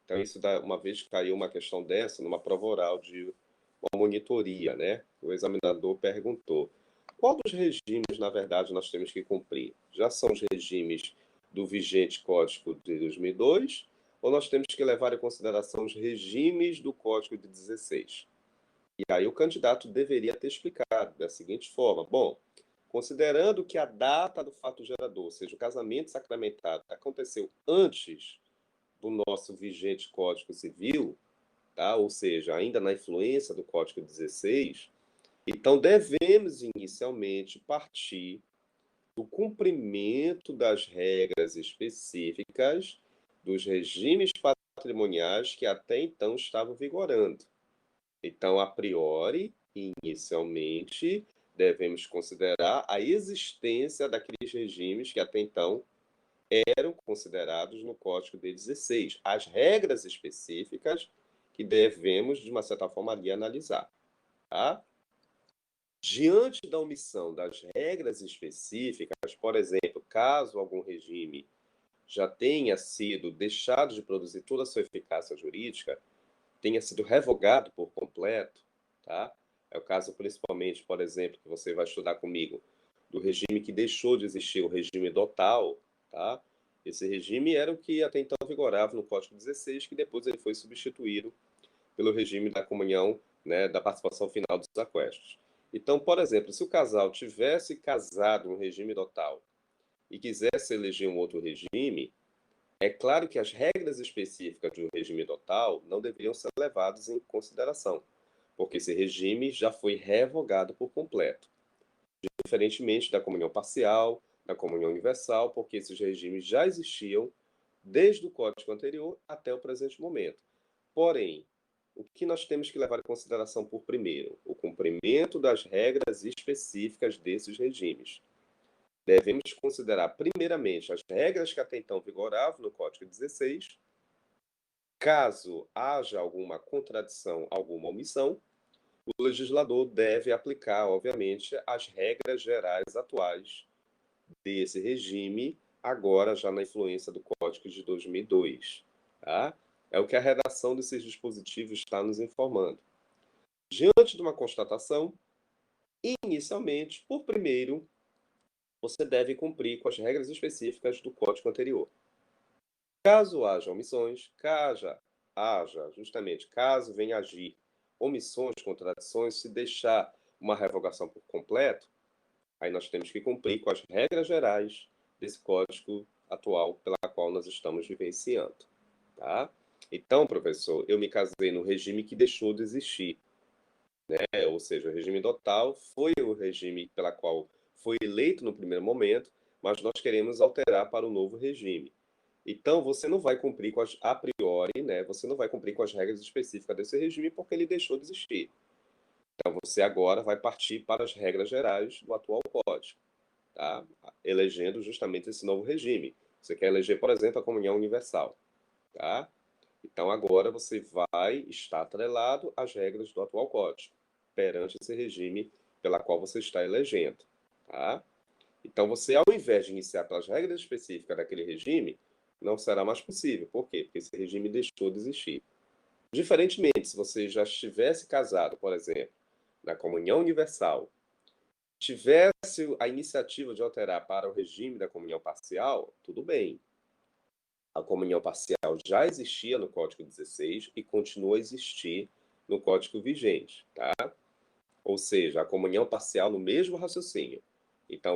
Então, isso uma vez caiu uma questão dessa numa prova oral de uma monitoria, né? O examinador perguntou: qual dos regimes, na verdade, nós temos que cumprir? Já são os regimes do vigente Código de 2002 ou nós temos que levar em consideração os regimes do Código de 16? E aí o candidato deveria ter explicado da seguinte forma: bom, considerando que a data do fato gerador, ou seja, o casamento sacramentado, aconteceu antes do nosso vigente Código Civil, tá? Ou seja, ainda na influência do Código 16, então devemos inicialmente partir do cumprimento das regras específicas dos regimes patrimoniais que até então estavam vigorando. Então, a priori, inicialmente, devemos considerar a existência daqueles regimes que até então eram considerados no Código de 16, as regras específicas que devemos, de uma certa forma, ali analisar. Tá? Diante da omissão das regras específicas, por exemplo, caso algum regime já tenha sido deixado de produzir toda a sua eficácia jurídica, tenha sido revogado por completo, tá? É o caso principalmente, por exemplo, que você vai estudar comigo, do regime que deixou de existir, o regime dotal, tá? Esse regime era o que até então vigorava no Código 16, que depois ele foi substituído pelo regime da comunhão, né, da participação final dos aquestos. Então, por exemplo, se o casal tivesse casado no regime dotal e quisesse eleger um outro regime, é claro que as regras específicas do regime total não deveriam ser levadas em consideração, porque esse regime já foi revogado por completo, diferentemente da comunhão parcial, da comunhão universal, porque esses regimes já existiam desde o Código anterior até o presente momento. Porém, o que nós temos que levar em consideração por primeiro? O cumprimento das regras específicas desses regimes. Devemos considerar, primeiramente, as regras que até então vigoravam no Código 16. Caso haja alguma contradição, alguma omissão, o legislador deve aplicar, obviamente, as regras gerais atuais desse regime, agora já na influência do Código de 2002. Tá? É o que a redação desses dispositivos está nos informando. Diante de uma constatação, inicialmente, por primeiro, você deve cumprir com as regras específicas do Código anterior. Caso haja omissões, caso venha a agir omissões, contradições, se deixar uma revogação por completo, aí nós temos que cumprir com as regras gerais desse código atual pela qual nós estamos vivenciando. Tá? Então, professor, eu me casei no regime que deixou de existir, né? Ou seja, o regime total foi o regime pela qual foi eleito no primeiro momento, mas nós queremos alterar para o novo regime. Então, você não vai cumprir com a priori, né? Você não vai cumprir com as regras específicas desse regime porque ele deixou de existir. Então, você agora vai partir para as regras gerais do atual código, tá? Elegendo justamente esse novo regime. Você quer eleger, por exemplo, a comunhão universal, tá? Então, agora você vai estar atrelado às regras do atual código, perante esse regime pela qual você está elegendo, tá? Então, você, ao invés de iniciar pelas regras específicas daquele regime, não será mais possível. Por quê? Porque esse regime deixou de existir. Diferentemente, se você já estivesse casado, por exemplo, na comunhão universal, tivesse a iniciativa de alterar para o regime da comunhão parcial, tudo bem. A comunhão parcial já existia no Código 16 e continua a existir no Código vigente, tá? Ou seja, a comunhão parcial no mesmo raciocínio. Então,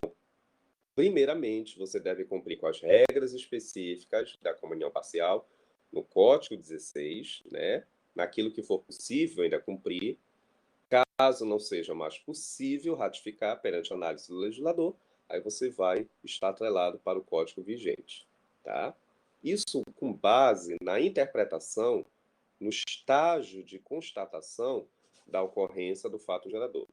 primeiramente, você deve cumprir com as regras específicas da comunhão parcial no Código 16, né? Naquilo que for possível ainda cumprir. Caso não seja mais possível ratificar perante a análise do legislador, aí você vai estar atrelado para o Código vigente, tá? Isso com base na interpretação, no estágio de constatação da ocorrência do fato gerador.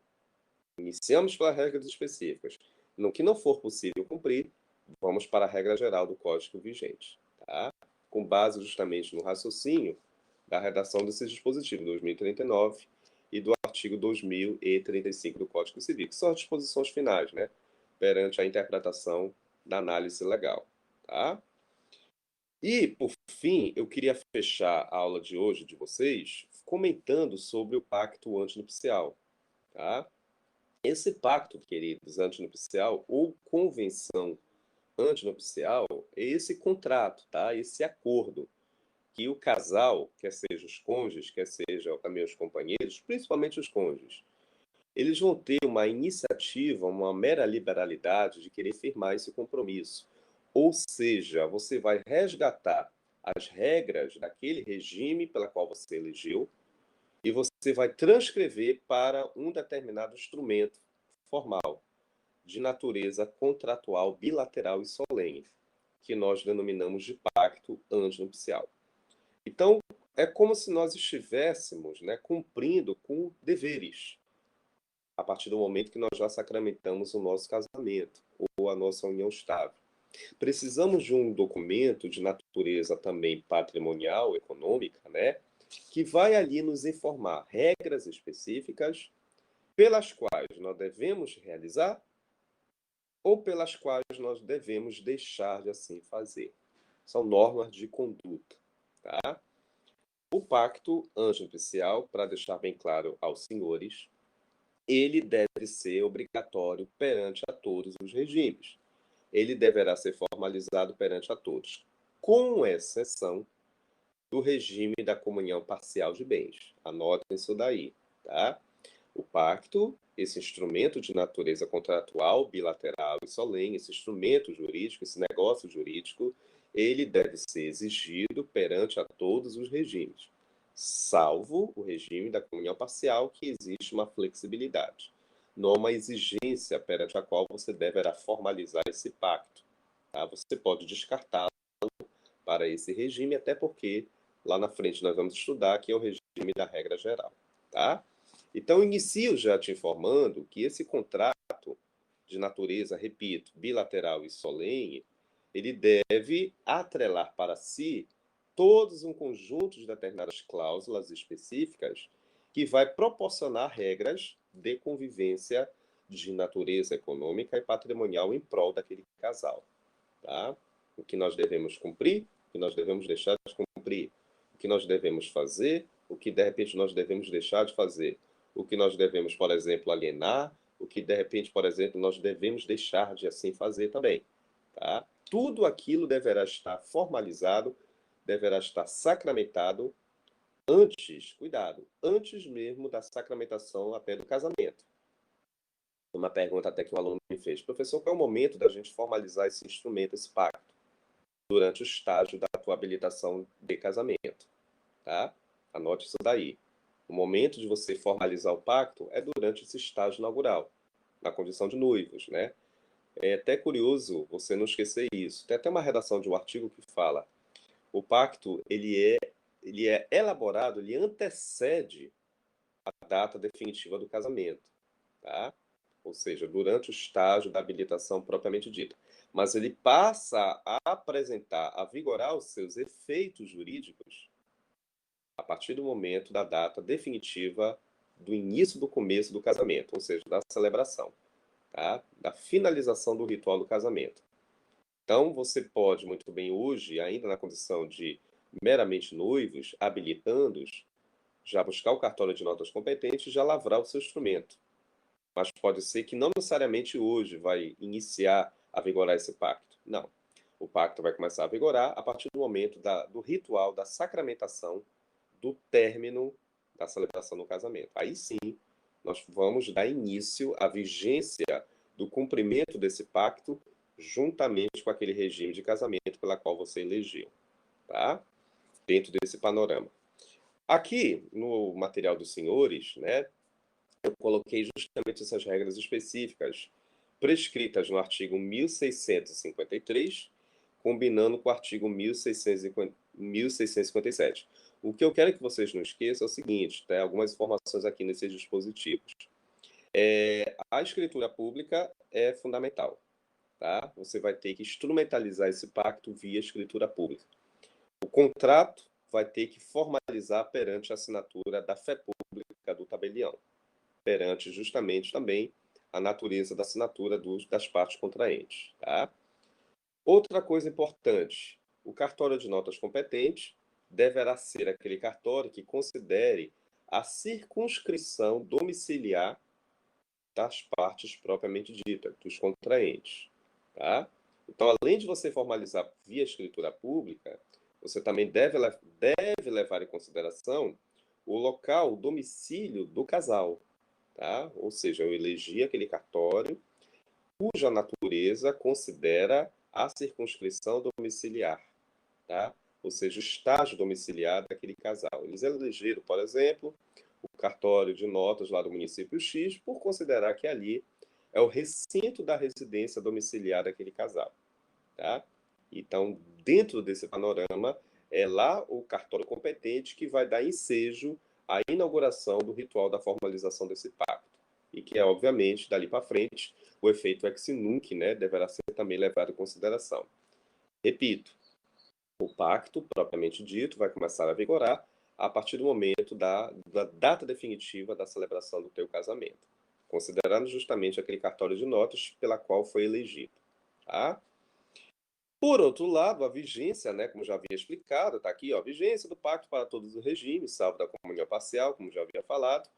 Iniciamos pelas regras específicas. No que não for possível cumprir, vamos para a regra geral do Código vigente, tá? Com base justamente no raciocínio da redação desses dispositivos 2039 e do artigo 2035 do Código Civil, que são as disposições finais, né, perante a interpretação da análise legal, tá? E, por fim, eu queria fechar a aula de hoje de vocês comentando sobre o pacto antinupcial, tá? Esse pacto, queridos, antinupcial ou convenção antinupcial é esse contrato, tá? Esse acordo que o casal, quer seja os cônjuges, quer seja também os companheiros, principalmente os cônjuges, eles vão ter uma iniciativa, uma mera liberalidade de querer firmar esse compromisso. Ou seja, você vai resgatar as regras daquele regime pela qual você elegeu e você vai transcrever para um determinado instrumento formal, de natureza contratual, bilateral e solene, que nós denominamos de pacto antinupcial. Então, é como se nós estivéssemos, né, cumprindo com deveres, a partir do momento que nós já sacramentamos o nosso casamento ou a nossa união estável. Precisamos de um documento de natureza também patrimonial, econômica, né, que vai ali nos informar regras específicas pelas quais nós devemos realizar ou pelas quais nós devemos deixar de assim fazer. São normas de conduta, tá? O pacto antinupcial, para deixar bem claro aos senhores, ele deve ser obrigatório perante a todos os regimes. Ele deverá ser formalizado perante a todos, com exceção do regime da comunhão parcial de bens. Anotem isso daí, tá? O pacto, esse instrumento de natureza contratual, bilateral e solene, esse instrumento jurídico, esse negócio jurídico, ele deve ser exigido perante a todos os regimes, salvo o regime da comunhão parcial, que existe uma flexibilidade. Não há uma exigência perante a qual você deverá formalizar esse pacto. Tá? Você pode descartá-lo para esse regime, até porque lá na frente nós vamos estudar que é o regime da regra geral. Tá? Então, inicio já te informando que esse contrato de natureza, repito, bilateral e solene, ele deve atrelar para si todos um conjunto de determinadas cláusulas específicas que vai proporcionar regras de convivência de natureza econômica e patrimonial em prol daquele casal. Tá? O que nós devemos cumprir, o que nós devemos deixar de cumprir, o que nós devemos fazer, o que de repente nós devemos deixar de fazer, o que nós devemos, por exemplo, alienar, o que de repente, por exemplo, nós devemos deixar de assim fazer também. Tá? Tudo aquilo deverá estar formalizado, deverá estar sacramentado antes, cuidado, antes mesmo da sacramentação até do casamento. Uma pergunta até que um aluno me fez: professor, qual é o momento da gente formalizar esse instrumento, esse pacto? Durante o estágio da tua habilitação de casamento, tá? Anote isso daí. O momento de você formalizar o pacto é durante esse estágio inaugural, na condição de noivos, né? É até curioso você não esquecer isso. Tem até uma redação de um artigo que fala: o pacto ele é elaborado, ele antecede a data definitiva do casamento, tá? Ou seja, durante o estágio da habilitação propriamente dita. Mas ele passa a apresentar, a vigorar os seus efeitos jurídicos a partir do momento da data definitiva do início do começo do casamento, ou seja, da celebração. tá? Da finalização do ritual do casamento. Então, você pode muito bem hoje, ainda na condição de meramente noivos, habilitando-os, já buscar o cartório de notas competente e já lavrar o seu instrumento. Mas pode ser que não necessariamente hoje vai iniciar a vigorar esse pacto. Não. O pacto vai começar a vigorar a partir do momento do ritual da sacramentação, do término da celebração do casamento. Aí sim, nós vamos dar início à vigência do cumprimento desse pacto juntamente com aquele regime de casamento pela qual você elegeu, tá? Dentro desse panorama. Aqui, no material dos senhores, né, eu coloquei justamente essas regras específicas prescritas no artigo 1653, combinando com o artigo 1657. O que eu quero que vocês não esqueçam é o seguinte, tem algumas informações aqui nesses dispositivos. A escritura pública é fundamental, tá? Você vai ter que instrumentalizar esse pacto via escritura pública. O contrato vai ter que formalizar perante a assinatura da fé pública do tabelião, perante justamente também a natureza da assinatura das partes contraentes, tá? Outra coisa importante, o cartório de notas competente deverá ser aquele cartório que considere a circunscrição domiciliar das partes propriamente ditas, dos contraentes, tá? Então, além de você formalizar via escritura pública, você também deve levar em consideração o local, o domicílio do casal, tá? Ou seja, eu elegi aquele cartório cuja natureza considera a circunscrição domiciliar, tá? Ou seja, o estágio domiciliar daquele casal. Eles elegeram, por exemplo, o cartório de notas lá do município X por considerar que ali é o recinto da residência domiciliar daquele casal, tá? Então, dentro desse panorama, é lá o cartório competente que vai dar ensejo à inauguração do ritual da formalização desse pacto. E que é, obviamente, dali para frente, o efeito ex nunc, né, deverá ser também levado em consideração. Repito, o pacto, propriamente dito, vai começar a vigorar a partir do momento da data definitiva da celebração do teu casamento, considerando justamente aquele cartório de notas pela qual foi elegido, tá? Por outro lado, a vigência, né, como já havia explicado, está aqui, ó, a vigência do pacto para todos os regimes, salvo da comunhão parcial, como já havia falado.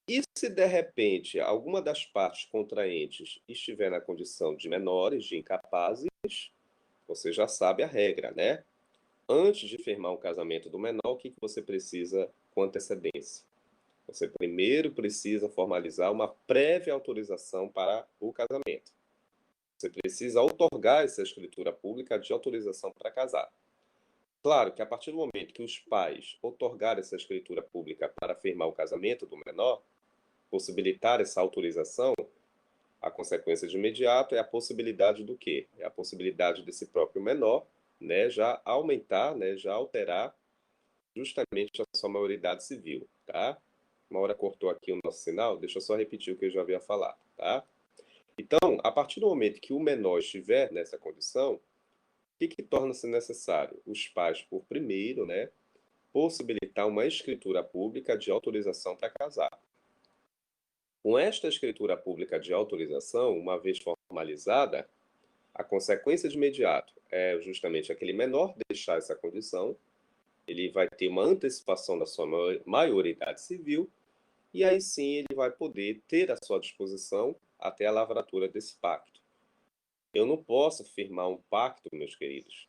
E se de repente alguma das partes contraentes estiver na condição de menores, de incapazes, você já sabe a regra, né? Antes de firmar um casamento do menor, o que você precisa com antecedência? Você primeiro precisa formalizar uma prévia autorização para o casamento. Você precisa outorgar essa escritura pública de autorização para casar. Claro que a partir do momento que os pais outorgarem essa escritura pública para firmar o casamento do menor, possibilitar essa autorização, a consequência de imediato é a possibilidade do quê? É a possibilidade desse próprio menor, né, já aumentar, né, já alterar justamente a sua maioridade civil, tá? Uma hora cortou aqui o nosso sinal, deixa eu só repetir o que eu já havia falado, tá? Então, a partir do momento que o menor estiver nessa condição, o que torna-se necessário? Os pais, por primeiro, né, possibilitar uma escritura pública de autorização para casar. Com esta escritura pública de autorização, uma vez formalizada, a consequência de imediato é justamente aquele menor deixar essa condição, ele vai ter uma antecipação da sua maioridade civil, e aí sim ele vai poder ter à sua disposição até a lavratura desse pacto. Eu não posso firmar um pacto, meus queridos.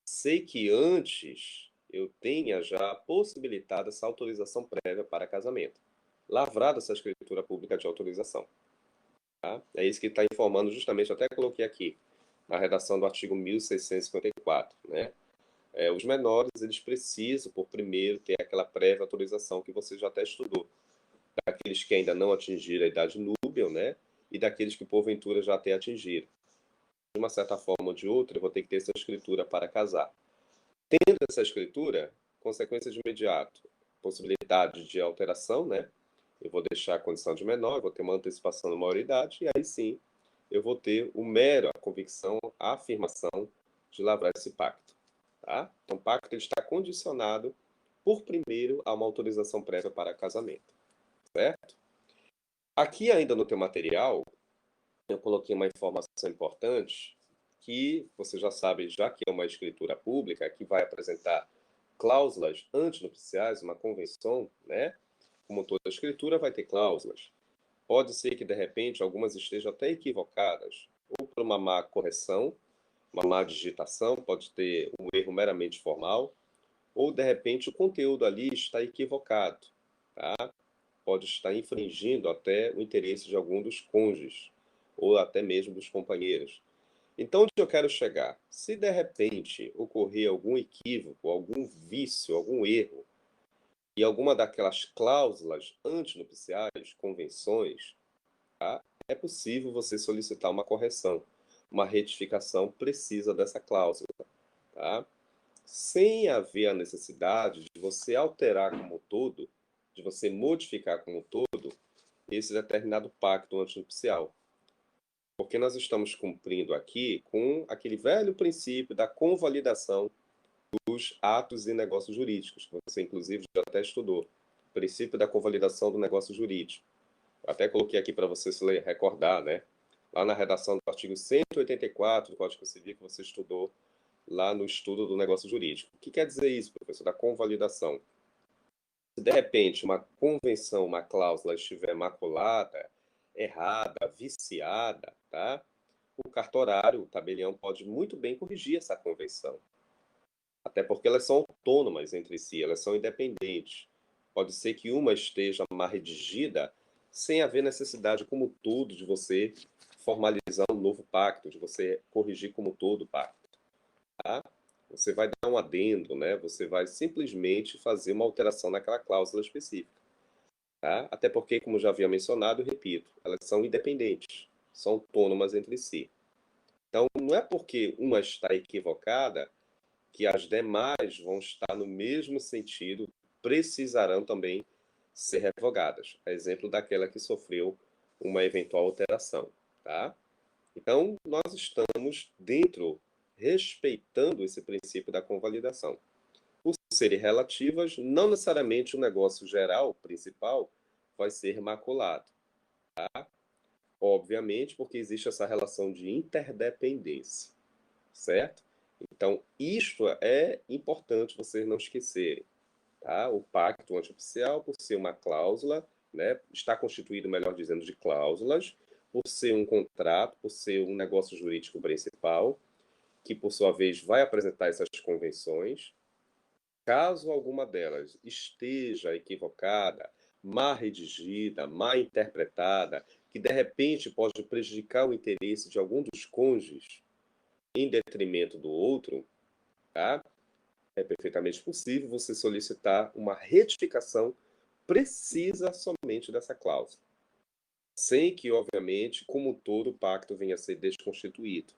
Sei que antes eu tenha já possibilitado essa autorização prévia para casamento. Lavrada essa escritura pública de autorização. Tá? É isso que está informando justamente, até coloquei aqui, na redação do artigo 1654. Né? Os menores, eles precisam, por primeiro, ter aquela prévia autorização que você já até estudou. Daqueles que ainda não atingiram a idade núbil, né? E daqueles que, porventura, já até atingiram. De uma certa forma ou de outra, eu vou ter que ter essa escritura para casar. Tendo essa escritura, consequência de imediato, possibilidade de alteração, né? Eu vou deixar a condição de menor, eu vou ter uma antecipação da maioridade, e aí sim eu vou ter a convicção, a afirmação de lavrar esse pacto. Tá? Então, o pacto ele está condicionado, por primeiro, a uma autorização prévia para casamento. Certo? Aqui ainda no teu material, eu coloquei uma informação importante que você já sabe, já que é uma escritura pública, que vai apresentar cláusulas antinupciais, uma convenção, né? Como toda escritura vai ter cláusulas. Pode ser que, de repente, algumas estejam até equivocadas, ou por uma má correção, uma má digitação, pode ter um erro meramente formal, ou, de repente, o conteúdo ali está equivocado, tá? Pode estar infringindo até o interesse de algum dos cônjuges, ou até mesmo dos companheiros. Então, onde eu quero chegar? Se, de repente, ocorrer algum equívoco, algum vício, algum erro, e alguma daquelas cláusulas antinupciais, convenções, tá? É possível você solicitar uma correção, uma retificação precisa dessa cláusula, tá? Sem haver a necessidade de você alterar como um todo, de você modificar como um todo esse determinado pacto antinupcial. Porque nós estamos cumprindo aqui com aquele velho princípio da convalidação dos atos e negócios jurídicos, que você inclusive já até estudou. O princípio da convalidação do negócio jurídico. Até coloquei aqui para você se recordar, né? Lá na redação do artigo 184 do Código Civil que você estudou lá no estudo do negócio jurídico. O que quer dizer isso, professor, da convalidação? Se de repente uma convenção, uma cláusula estiver maculada, errada, viciada, tá? O cartorário, o tabelião, pode muito bem corrigir essa convenção. Até porque elas são autônomas entre si, elas são independentes. Pode ser que uma esteja mal redigida sem haver necessidade, como todo, de você formalizar um novo pacto, de você corrigir como todo o pacto. Tá? Você vai dar um adendo, né? Você vai simplesmente fazer uma alteração naquela cláusula específica. Tá? Até porque, como já havia mencionado, eu repito, elas são independentes, são autônomas entre si. Então, não é porque uma está equivocada que as demais vão estar no mesmo sentido, precisarão também ser revogadas. A exemplo daquela que sofreu uma eventual alteração, tá? Então, nós estamos dentro, respeitando esse princípio da convalidação. Por serem relativas, não necessariamente o negócio geral, principal, vai ser maculado, tá? Obviamente, porque existe essa relação de interdependência, certo? Então, isto é importante vocês não esquecerem, tá? O pacto antioficial, por ser uma cláusula, né, está constituído, melhor dizendo, de cláusulas, por ser um contrato, por ser um negócio jurídico principal, que por sua vez vai apresentar essas convenções. Caso alguma delas esteja equivocada, mal redigida, mal interpretada, que de repente pode prejudicar o interesse de algum dos cônjuges em detrimento do outro, tá? É perfeitamente possível você solicitar uma retificação precisa somente dessa cláusula, sem que, obviamente, como todo, o pacto venha a ser desconstituído,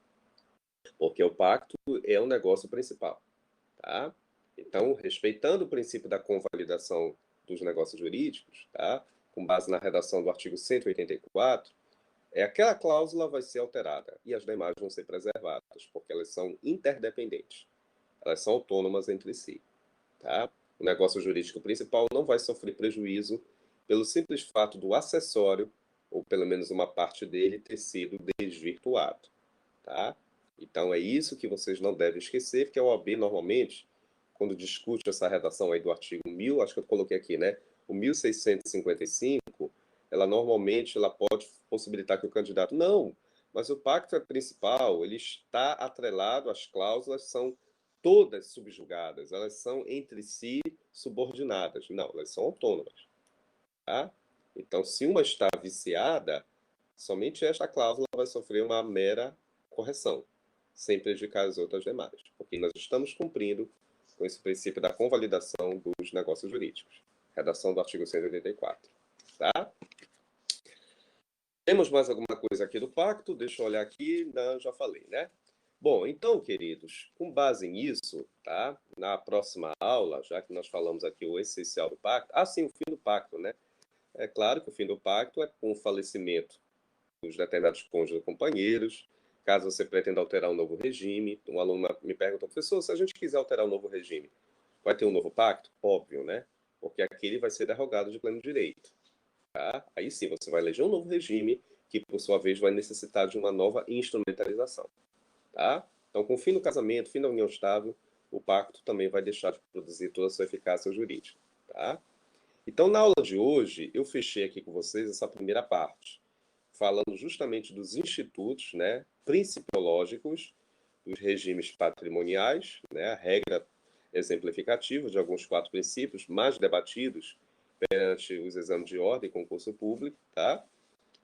porque o pacto é o negócio principal, tá? Então, respeitando o princípio da convalidação dos negócios jurídicos, tá? Com base na redação do artigo 184, aquela cláusula vai ser alterada e as demais vão ser preservadas, porque elas são interdependentes, elas são autônomas entre si. Tá? O negócio jurídico principal não vai sofrer prejuízo pelo simples fato do acessório, ou pelo menos uma parte dele, ter sido desvirtuado. Tá? Então é isso que vocês não devem esquecer, porque a OAB normalmente, quando discute essa redação aí do artigo 1000, acho que eu coloquei aqui, né? O 1655, ela normalmente ela pode possibilitar que o candidato não, mas o pacto é principal, ele está atrelado, as cláusulas são todas subjugadas, elas são entre si subordinadas. Não, elas são autônomas. Tá? Então, se uma está viciada, somente esta cláusula vai sofrer uma mera correção, sem prejudicar as outras demais, porque nós estamos cumprindo com esse princípio da convalidação dos negócios jurídicos. Redação do artigo 184. Tá? Temos mais alguma coisa aqui do pacto? Deixa eu olhar aqui. Não, já falei, né? Bom, então, queridos, com base nisso, tá? Na próxima aula, já que nós falamos aqui o essencial do pacto, sim, o fim do pacto, né? É claro que o fim do pacto é com o falecimento dos determinados cônjuges ou companheiros, caso você pretenda alterar um novo regime. Um aluno me perguntou, professor, se a gente quiser alterar um novo regime, vai ter um novo pacto? Óbvio, né? Porque aquele vai ser derrogado de pleno direito. Tá? Aí sim, você vai eleger um novo regime que por sua vez vai necessitar de uma nova instrumentalização, tá? Então, com o fim do casamento, fim da união estável, o pacto também vai deixar de produzir toda a sua eficácia jurídica, tá? Então, na aula de hoje, eu fechei aqui com vocês essa primeira parte, falando justamente dos institutos, né, principiológicos, dos regimes patrimoniais, né, a regra exemplificativa de alguns 4 princípios mais debatidos perante os exames de ordem e concurso público, tá?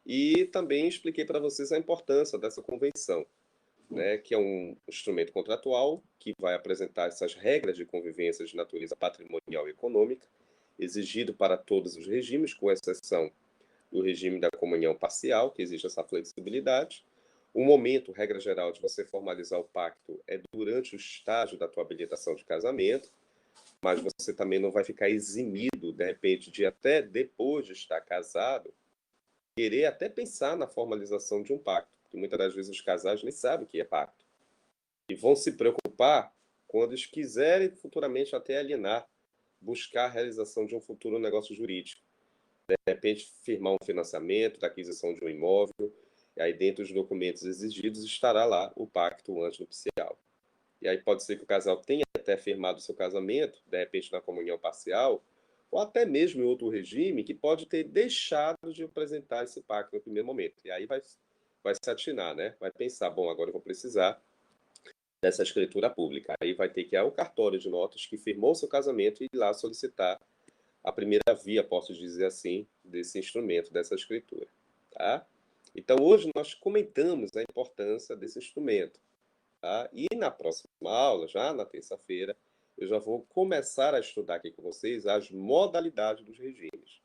E também expliquei para vocês a importância dessa convenção, né, que é um instrumento contratual que vai apresentar essas regras de convivência de natureza patrimonial e econômica, exigido para todos os regimes, com exceção do regime da comunhão parcial, que existe essa flexibilidade. O momento, regra geral, de você formalizar o pacto é durante o estágio da tua habilitação de casamento, mas você também não vai ficar eximido, de repente, de até depois de estar casado, querer até pensar na formalização de um pacto, porque muitas das vezes os casais nem sabem o que é pacto. E vão se preocupar quando eles quiserem futuramente até alienar, buscar a realização de um futuro negócio jurídico. De repente, firmar um financiamento da aquisição de um imóvel, e aí dentro dos documentos exigidos estará lá o pacto antinupcial. E aí pode ser que o casal tenha até firmado o seu casamento, de repente na comunhão parcial, ou até mesmo em outro regime, que pode ter deixado de apresentar esse pacto no primeiro momento. E aí vai se atinar, né? Vai pensar, bom, agora eu vou precisar dessa escritura pública. Aí vai ter que ir ao cartório de notas que firmou o seu casamento e ir lá solicitar a primeira via, posso dizer assim, desse instrumento, dessa escritura. Tá? Então, hoje nós comentamos a importância desse instrumento. Tá? E na próxima aula, já na terça-feira, eu já vou começar a estudar aqui com vocês as modalidades dos regimes,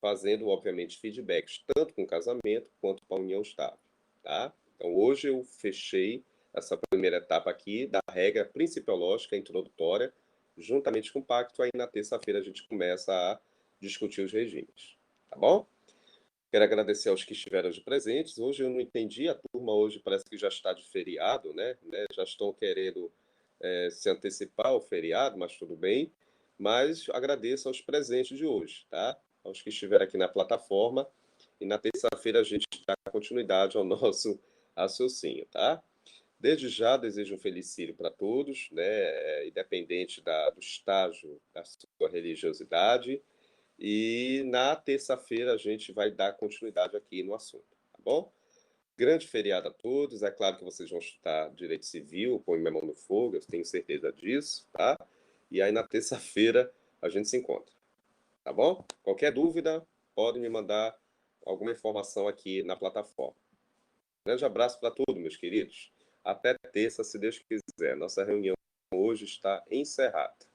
fazendo, obviamente, feedbacks tanto com o casamento quanto com a união estável. Tá? Então, hoje eu fechei essa primeira etapa aqui da regra principiológica introdutória, juntamente com o pacto. Aí na terça-feira a gente começa a discutir os regimes. Tá bom? Quero agradecer aos que estiveram de presentes. Hoje eu não entendi, a turma hoje parece que já está de feriado, né? Já estão querendo se antecipar ao feriado, mas tudo bem. Mas agradeço aos presentes de hoje, tá? Aos que estiveram aqui na plataforma. E na terça-feira a gente dá continuidade ao nosso raciocínio, tá? Desde já desejo um felicírio para todos, né? Independente do estágio da sua religiosidade. E na terça-feira a gente vai dar continuidade aqui no assunto, tá bom? Grande feriado a todos. É claro que vocês vão estudar direito civil, põe minha mão no fogo, eu tenho certeza disso, tá? E aí na terça-feira a gente se encontra, tá bom? Qualquer dúvida, pode me mandar alguma informação aqui na plataforma. Grande abraço para todos, meus queridos. Até terça, se Deus quiser. Nossa reunião hoje está encerrada.